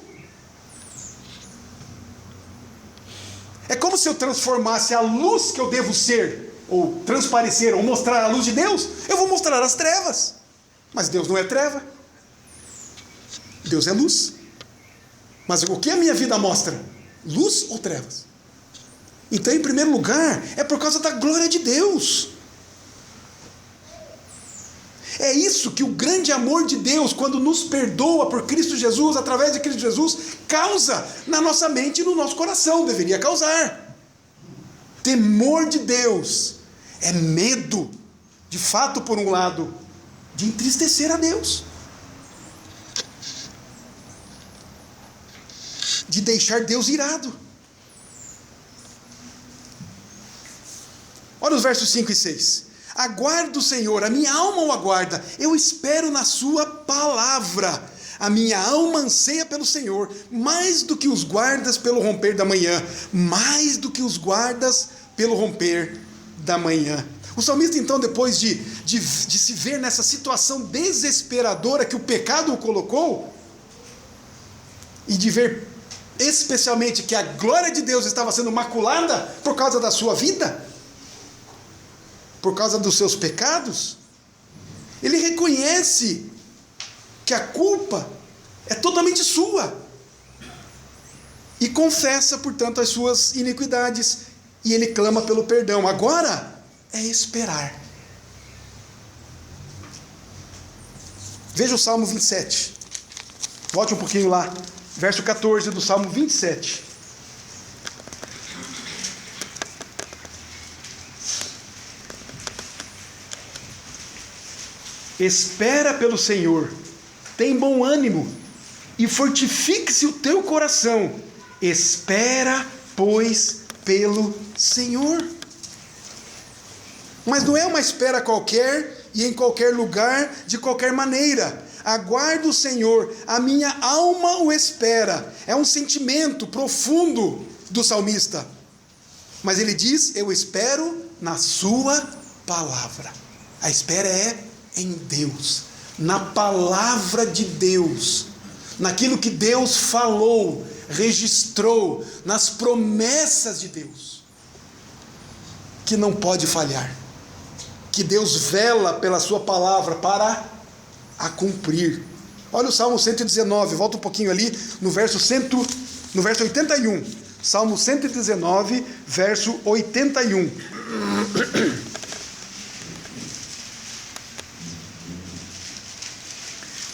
Speaker 1: É como se eu transformasse a luz que eu devo ser, ou transparecer, ou mostrar a luz de Deus, eu vou mostrar as trevas. Mas Deus não é treva. Deus é luz. Mas o que a minha vida mostra? Luz ou trevas? Então, em primeiro lugar, é por causa da glória de Deus. É isso que o grande amor de Deus, quando nos perdoa por Cristo Jesus, através de Cristo Jesus, causa na nossa mente e no nosso coração, deveria causar. Temor de Deus é medo, de fato, por um lado, de entristecer a Deus, de deixar Deus irado. Olha os versos 5 e 6. Aguardo o Senhor, a minha alma o aguarda, eu espero na sua palavra. A minha alma anseia pelo Senhor, mais do que os guardas pelo romper da manhã, mais do que os guardas pelo romper da manhã. O salmista, então, depois de se ver nessa situação desesperadora que o pecado o colocou, e de ver especialmente que a glória de Deus estava sendo maculada por causa da sua vida, por causa dos seus pecados, ele reconhece que a culpa é totalmente sua, e confessa, portanto, as suas iniquidades, e ele clama pelo perdão. Agora é esperar. Veja o Salmo 27. Volte um pouquinho lá. Verso 14 do Salmo 27. Espera pelo Senhor, tem bom ânimo, e fortifique-se o teu coração. Espera, pois, pelo Senhor. Mas não é uma espera qualquer e em qualquer lugar, de qualquer maneira. Aguardo o Senhor, a minha alma o espera. É um sentimento profundo do salmista. Mas ele diz: eu espero na sua palavra. A espera é em Deus, na palavra de Deus, naquilo que Deus falou, registrou, nas promessas de Deus, que não pode falhar, que Deus vela pela sua palavra para a cumprir. Olha o Salmo 119, volta um pouquinho ali, no verso 81, Salmo 119, verso 81.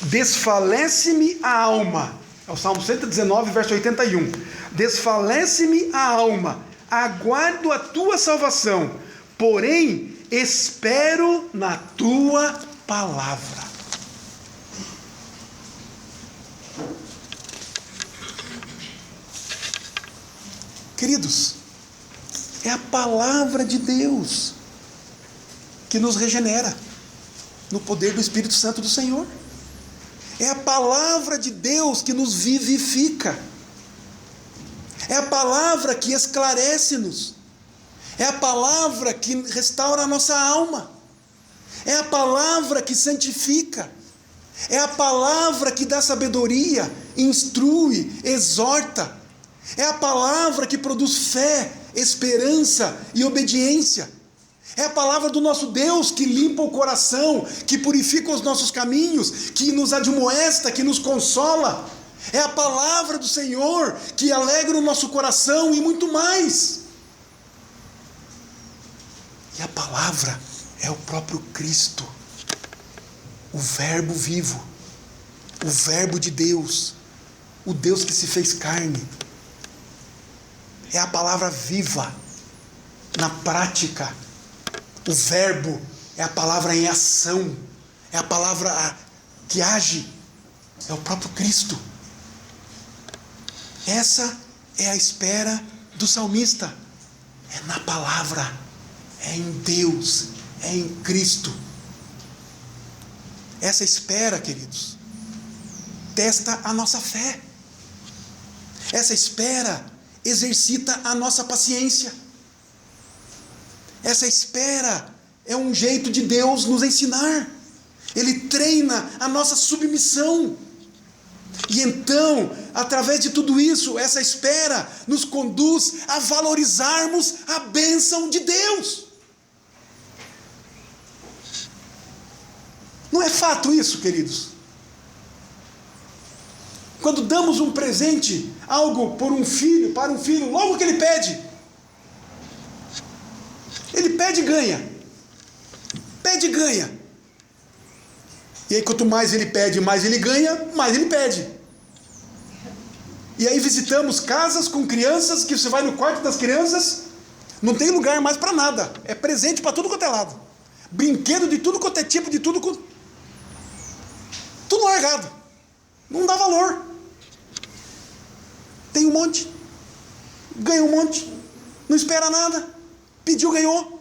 Speaker 1: Desfalece-me a alma. É o Salmo 119, verso 81. Desfalece-me a alma, aguardo a tua salvação, porém espero na tua palavra. Queridos, é a palavra de Deus que nos regenera no poder do Espírito Santo do Senhor. É a palavra de Deus que nos vivifica. É a palavra que esclarece-nos. É a palavra que restaura a nossa alma. É a palavra que santifica. É a palavra que dá sabedoria, instrui, exorta. É a palavra que produz fé, esperança e obediência. É a palavra do nosso Deus que limpa o coração, que purifica os nossos caminhos, que nos admoesta, que nos consola. É a palavra do Senhor que alegra o nosso coração e muito mais. E a palavra é o próprio Cristo, o Verbo vivo, o Verbo de Deus, o Deus que se fez carne. É a palavra viva, na prática. O verbo é a palavra em ação, é a palavra que age, é o próprio Cristo. Essa é a espera do salmista, é na palavra, é em Deus, é em Cristo. Essa espera, queridos, testa a nossa fé. Essa espera exercita a nossa paciência. Essa espera é um jeito de Deus nos ensinar. Ele treina a nossa submissão. E então, através de tudo isso, essa espera nos conduz a valorizarmos a bênção de Deus. Não é fato isso, queridos? Quando damos um presente, algo para um filho, logo que ele pede e ganha. Pede e ganha. E aí quanto mais ele pede, mais ele ganha, mais ele pede. E aí visitamos casas com crianças, que você vai no quarto das crianças, não tem lugar mais para nada. É presente para tudo quanto é lado. Brinquedo de tudo quanto é tipo, de tudo largado. Não dá valor. Tem um monte. Ganha um monte. Não espera nada. Pediu, ganhou.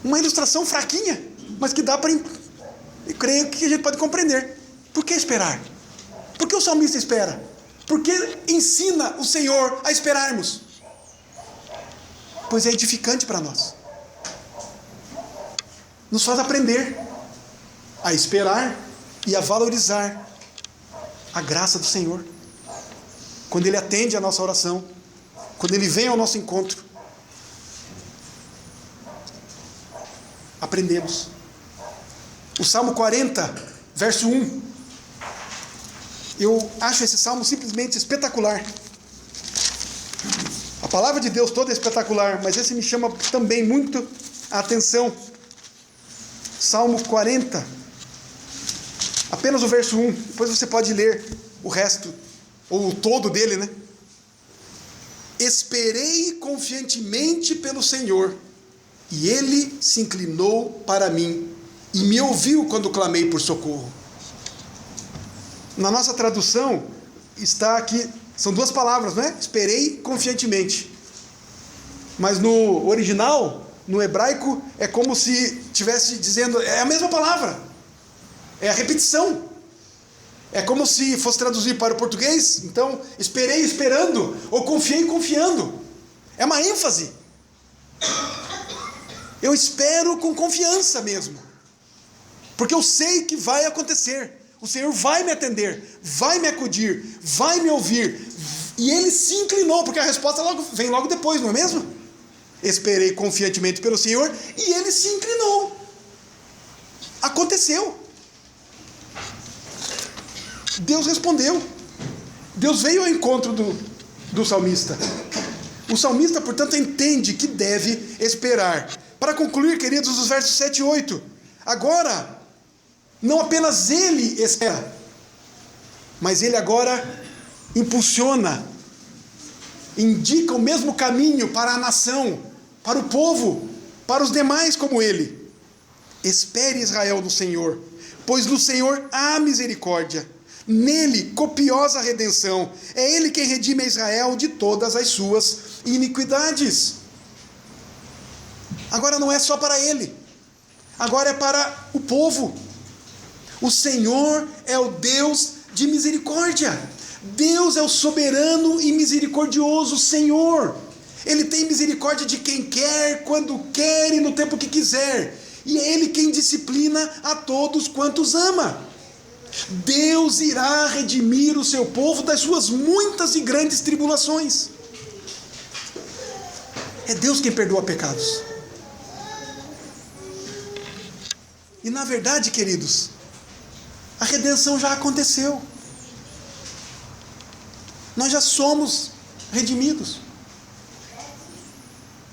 Speaker 1: Uma ilustração fraquinha, mas que dá para... Eu creio que a gente pode compreender. Por que esperar? Por que o salmista espera? Porque ensina o Senhor a esperarmos. Pois é edificante para nós. nos faz aprender a esperar e a valorizar a graça do Senhor. Quando Ele atende a nossa oração, quando Ele vem ao nosso encontro, aprendemos. O Salmo 40, verso 1. Eu acho esse salmo simplesmente espetacular. A palavra de Deus toda é espetacular, mas esse me chama também muito a atenção. Salmo 40, apenas o verso 1. Depois você pode ler o resto, ou o todo dele, né? Esperei confiantemente pelo Senhor, e Ele se inclinou para mim, e me ouviu quando clamei por socorro. Na nossa tradução, está aqui, são duas palavras, não é? Esperei confiantemente. Mas no original, no hebraico, é como se estivesse dizendo, é a mesma palavra. É a repetição. É como se fosse traduzir para o português, então, esperei esperando, ou confiei confiando. É uma ênfase. Eu espero com confiança mesmo. Porque eu sei que vai acontecer. O Senhor vai me atender, vai me acudir, vai me ouvir. E Ele se inclinou, porque a resposta vem logo depois, não é mesmo? Esperei confiantemente pelo Senhor, e Ele se inclinou. Aconteceu. Deus respondeu. Deus veio ao encontro do salmista. O salmista, portanto, entende que deve esperar. Para concluir, queridos, os versos 7 e 8. Agora, não apenas ele espera, mas ele agora impulsiona, indica o mesmo caminho para a nação, para o povo, para os demais como ele. Espere, Israel, no Senhor, pois no Senhor há misericórdia, nele copiosa redenção. É Ele quem redime a Israel de todas as suas iniquidades. Agora não é só para ele, agora é para o povo. O Senhor é o Deus de misericórdia. Deus é o soberano e misericordioso Senhor. Ele tem misericórdia de quem quer, quando quer e no tempo que quiser. E é Ele quem disciplina a todos quantos ama. Deus irá redimir o seu povo das suas muitas e grandes tribulações. É Deus quem perdoa pecados. E na verdade, queridos, a redenção já aconteceu. Nós já somos redimidos.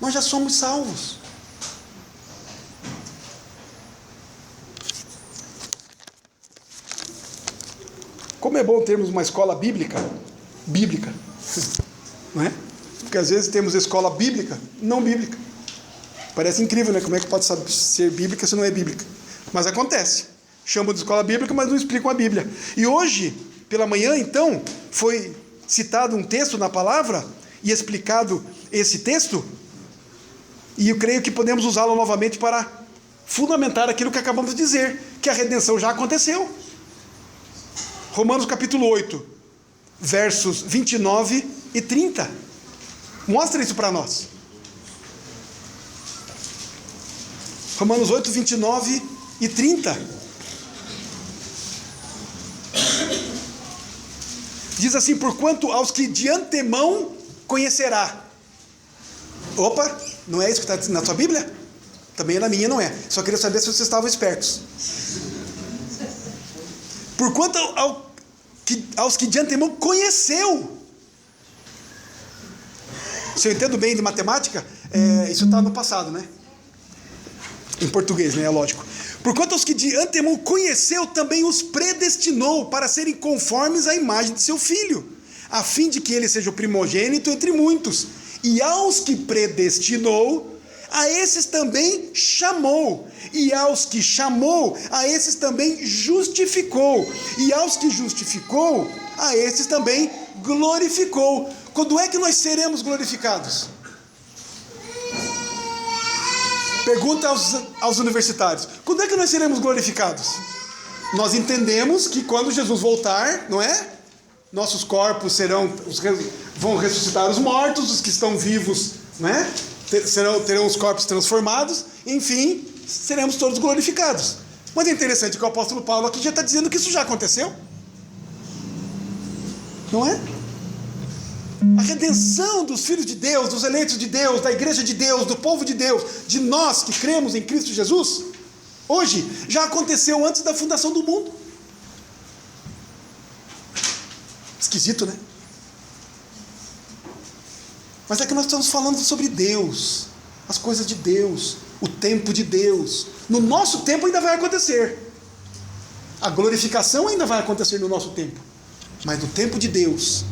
Speaker 1: Nós já somos salvos. Como é bom termos uma escola bíblica, não é? Porque às vezes temos escola bíblica, não bíblica. Parece incrível, né? Como é que pode ser bíblica se não é bíblica? Mas acontece. Chamam de escola bíblica, mas não explicam a Bíblia. E hoje, pela manhã, então, foi citado um texto na palavra e explicado esse texto, e eu creio que podemos usá-lo novamente para fundamentar aquilo que acabamos de dizer, que a redenção já aconteceu. Romanos capítulo 8, versos 29 e 30. Mostra isso para nós. Romanos 8, 29 e 30. Diz assim: porquanto aos que de antemão conhecerá. Opa, não é isso que está na sua Bíblia? Também na minha não é. Só queria saber se vocês estavam espertos. Porquanto aos que de antemão conheceu. Se eu entendo bem de matemática, isso está no passado, né? Em português, né? É lógico. Porquanto aos que de antemão conheceu, também os predestinou para serem conformes à imagem de seu Filho, a fim de que ele seja o primogênito entre muitos. E aos que predestinou, a esses também chamou. E aos que chamou, a esses também justificou. E aos que justificou, a esses também glorificou. Quando é que nós seremos glorificados? Pergunta aos universitários: quando é que nós seremos glorificados? Nós entendemos que quando Jesus voltar, não é? Nossos corpos vão ressuscitar os mortos, os que estão vivos, não é? Terão os corpos transformados, enfim, seremos todos glorificados. Mas é interessante que o apóstolo Paulo aqui já está dizendo que isso já aconteceu. Não é? A redenção dos filhos de Deus, dos eleitos de Deus, da igreja de Deus, do povo de Deus, de nós que cremos em Cristo Jesus, hoje já aconteceu antes da fundação do mundo. Esquisito, né? Mas é que nós estamos falando sobre Deus, as coisas de Deus, o tempo de Deus. No nosso tempo ainda vai acontecer. A glorificação ainda vai acontecer no nosso tempo. Mas no tempo de Deus,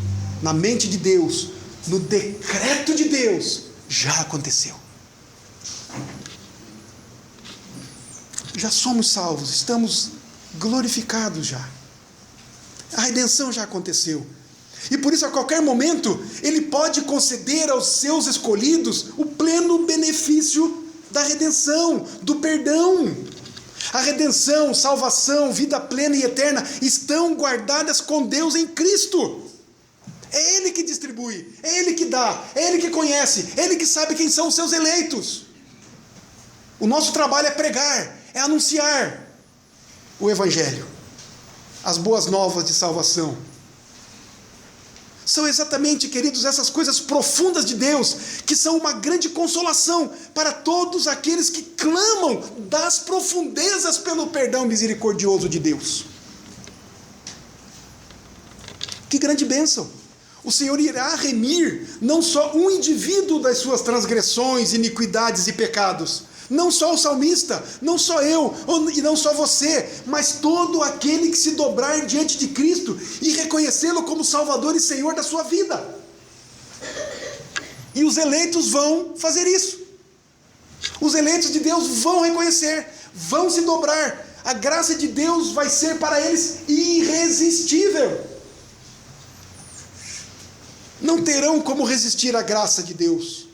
Speaker 1: na mente de Deus, no decreto de Deus, já aconteceu. Já somos salvos, estamos glorificados já. A redenção já aconteceu. E por isso, a qualquer momento, Ele pode conceder aos seus escolhidos o pleno benefício da redenção, do perdão. A redenção, salvação, vida plena e eterna estão guardadas com Deus em Cristo. É Ele que distribui, é Ele que dá, é Ele que conhece, é Ele que sabe quem são os seus eleitos. O nosso trabalho é pregar, é anunciar o Evangelho, as boas novas de salvação. São exatamente, queridos, essas coisas profundas de Deus, que são uma grande consolação para todos aqueles que clamam das profundezas pelo perdão misericordioso de Deus. Que grande bênção! O Senhor irá remir não só um indivíduo das suas transgressões, iniquidades e pecados, não só o salmista, não só eu, e não só você, mas todo aquele que se dobrar diante de Cristo e reconhecê-lo como Salvador e Senhor da sua vida. E os eleitos vão fazer isso. Os eleitos de Deus vão reconhecer, vão se dobrar. A graça de Deus vai ser para eles irresistível. Não terão como resistir à graça de Deus.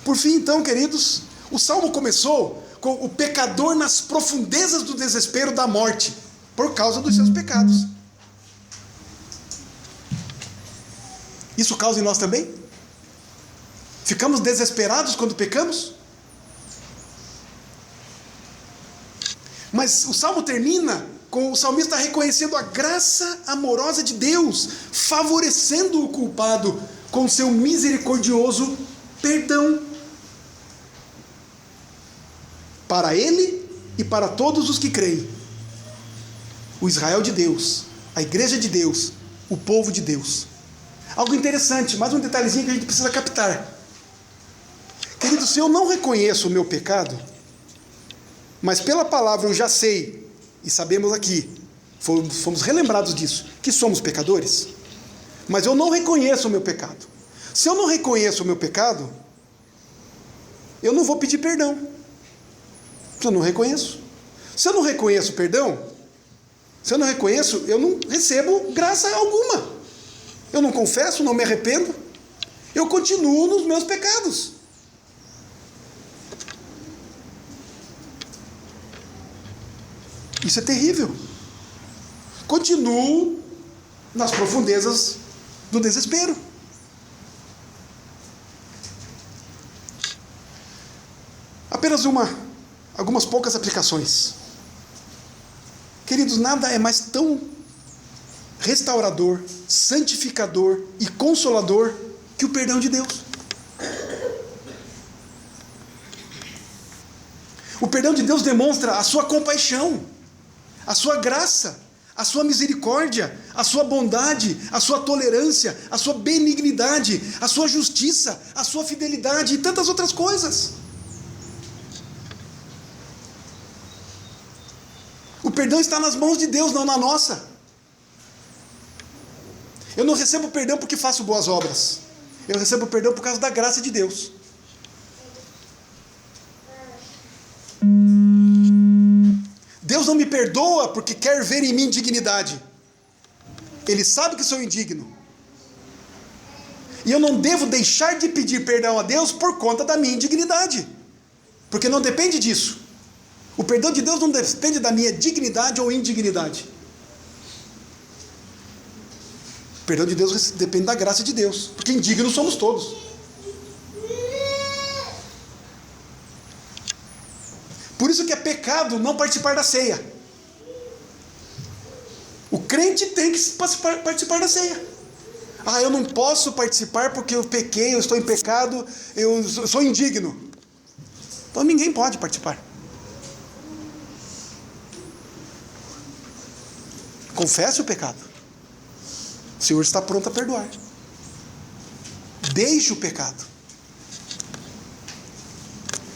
Speaker 1: Por fim, então, queridos, o Salmo começou com o pecador nas profundezas do desespero da morte, por causa dos seus pecados. Isso causa em nós também? Ficamos desesperados quando pecamos? Mas o Salmo termina com o salmista reconhecendo a graça amorosa de Deus, favorecendo o culpado com seu misericordioso perdão. Para ele e para todos os que creem. O Israel de Deus, a igreja de Deus, o povo de Deus. Algo interessante, mais um detalhezinho que a gente precisa captar. Querido, se eu não reconheço o meu pecado, mas pela palavra eu já sei, e sabemos aqui, fomos relembrados disso, que somos pecadores, mas eu não reconheço o meu pecado. Se eu não reconheço o meu pecado, eu não vou pedir perdão. Se eu não reconheço. Se eu não reconheço perdão, se eu não reconheço, eu não recebo graça alguma. Eu não confesso, não me arrependo. Eu continuo nos meus pecados. Isso é terrível. Continuo nas profundezas do desespero. Apenas algumas poucas aplicações. Queridos, nada é mais tão restaurador, santificador e consolador que o perdão de Deus. O perdão de Deus demonstra a sua compaixão, a sua graça, a sua misericórdia, a sua bondade, a sua tolerância, a sua benignidade, a sua justiça, a sua fidelidade e tantas outras coisas. O perdão está nas mãos de Deus, não na nossa. Eu não recebo perdão porque faço boas obras. Eu recebo perdão por causa da graça de Deus. Deus não me perdoa porque quer ver em mim dignidade. Ele sabe que sou indigno. E eu não devo deixar de pedir perdão a Deus por conta da minha indignidade. Porque não depende disso. O perdão de Deus não depende da minha dignidade ou indignidade. O perdão de Deus depende da graça de Deus. Porque indignos somos todos. isso que é pecado não participar da ceia. O crente tem que participar da ceia. Eu não posso participar porque eu pequei, eu estou em pecado, eu sou indigno. Então ninguém pode participar. Confesse o pecado. O Senhor está pronto a perdoar. Deixe o pecado.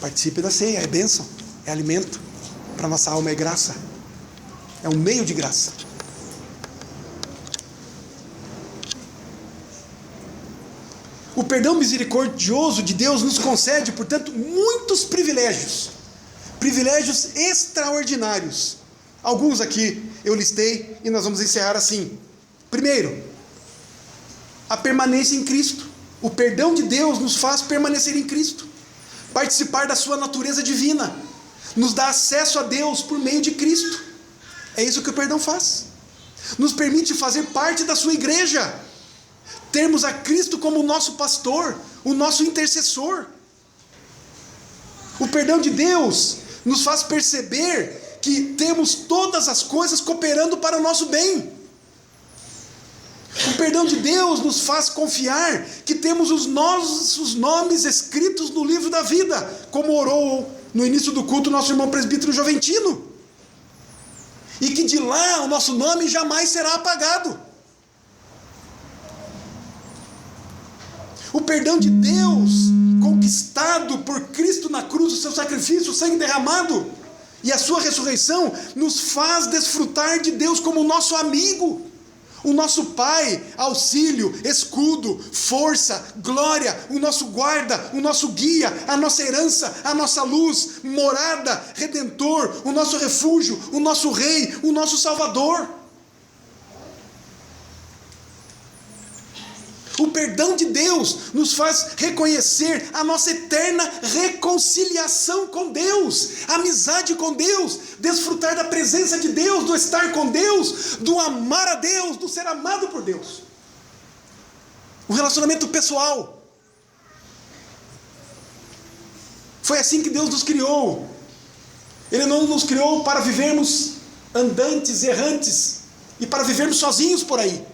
Speaker 1: Participe da ceia, é bênção, é alimento para nossa alma, é graça. É um meio de graça. O perdão misericordioso de Deus nos concede, portanto, muitos privilégios. Privilégios extraordinários. Alguns aqui eu listei e nós vamos encerrar assim. Primeiro, a permanência em Cristo. O perdão de Deus nos faz permanecer em Cristo. Participar da sua natureza divina. Nos dá acesso a Deus por meio de Cristo. É isso que o perdão faz. Nos permite fazer parte da sua igreja. Termos a Cristo como o nosso pastor, o nosso intercessor. O perdão de Deus nos faz perceber que temos todas as coisas cooperando para o nosso bem. O perdão de Deus nos faz confiar que temos os nossos nomes escritos no livro da vida, como orou no início do culto nosso irmão presbítero Joventino. E que de lá o nosso nome jamais será apagado. O perdão de Deus, conquistado por Cristo na cruz, o seu sacrifício, o sangue derramado e a sua ressurreição, nos faz desfrutar de Deus como o nosso amigo, o nosso Pai, auxílio, escudo, força, glória, o nosso guarda, o nosso guia, a nossa herança, a nossa luz, morada, redentor, o nosso refúgio, o nosso rei, o nosso salvador. O perdão de Deus nos faz reconhecer a nossa eterna reconciliação com Deus, amizade com Deus, desfrutar da presença de Deus, do estar com Deus, do amar a Deus, do ser amado por Deus. O relacionamento pessoal. Foi assim que Deus nos criou. Ele não nos criou para vivermos andantes, errantes, e para vivermos sozinhos por aí.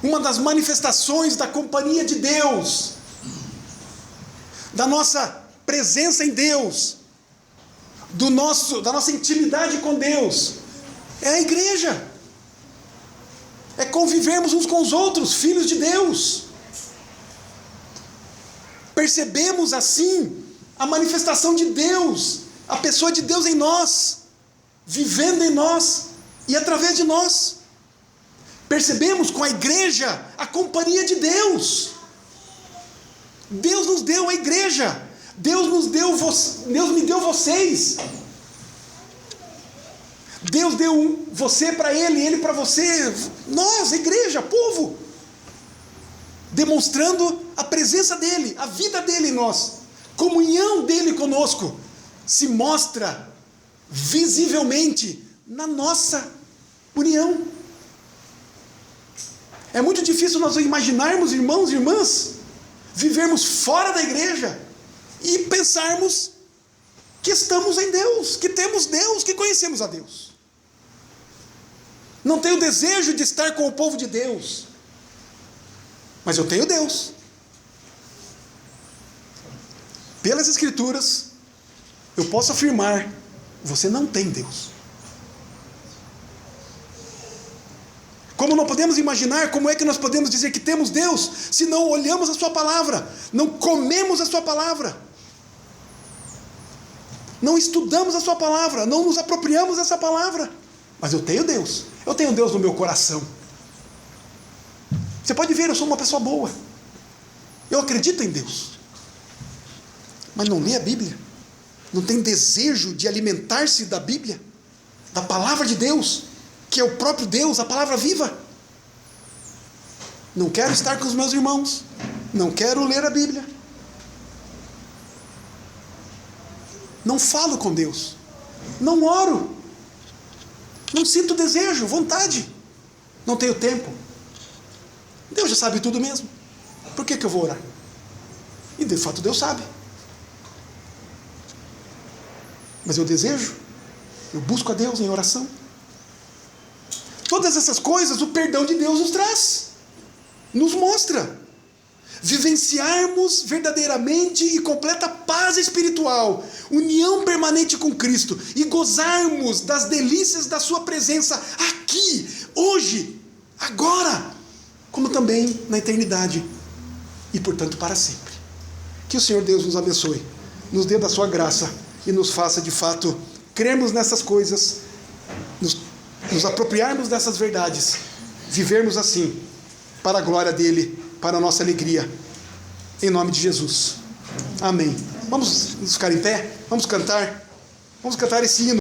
Speaker 1: Uma das manifestações da companhia de Deus, da nossa presença em Deus, da nossa intimidade com Deus, é a igreja. É convivermos uns com os outros, filhos de Deus. Percebemos assim a manifestação de Deus, a pessoa de Deus em nós, vivendo em nós e através de nós. Percebemos com a igreja a companhia de Deus. Deus nos deu a igreja. Deus me deu vocês. Deus deu você para Ele, Ele para você. Nós, a igreja, povo. Demonstrando a presença dEle, a vida dEle em nós. Comunhão dEle conosco. Se mostra visivelmente na nossa união. É muito difícil nós imaginarmos, irmãos e irmãs, vivermos fora da igreja e pensarmos que estamos em Deus, que temos Deus, que conhecemos a Deus. Não tenho desejo de estar com o povo de Deus, mas eu tenho Deus. Pelas Escrituras, eu posso afirmar, você não tem Deus. Como não podemos imaginar, como é que nós podemos dizer que temos Deus, se não olhamos a sua palavra, não comemos a sua palavra, não estudamos a sua palavra, não nos apropriamos dessa palavra. Mas eu tenho Deus no meu coração. Você pode ver, eu sou uma pessoa boa, eu acredito em Deus, mas não lê a Bíblia, não tem desejo de alimentar-se da Bíblia, da palavra de Deus, que é o próprio Deus, a palavra viva. Não quero estar com os meus irmãos, não quero ler a Bíblia, não falo com Deus, não oro, não sinto desejo, vontade, não tenho tempo. Deus já sabe tudo mesmo, por que eu vou orar? E de fato Deus sabe. Mas eu desejo, eu busco a Deus em oração. Todas essas coisas o perdão de Deus nos traz, nos mostra. Vivenciarmos verdadeiramente e completa paz espiritual, união permanente com Cristo e gozarmos das delícias da sua presença aqui, hoje, agora, como também na eternidade e portanto para sempre. Que o Senhor Deus nos abençoe, nos dê da sua graça e nos faça de fato crermos nessas coisas, nos apropriarmos dessas verdades, vivermos assim para a glória dele, para a nossa alegria, em nome de Jesus. Amém. Vamos ficar em pé? Vamos cantar esse hino.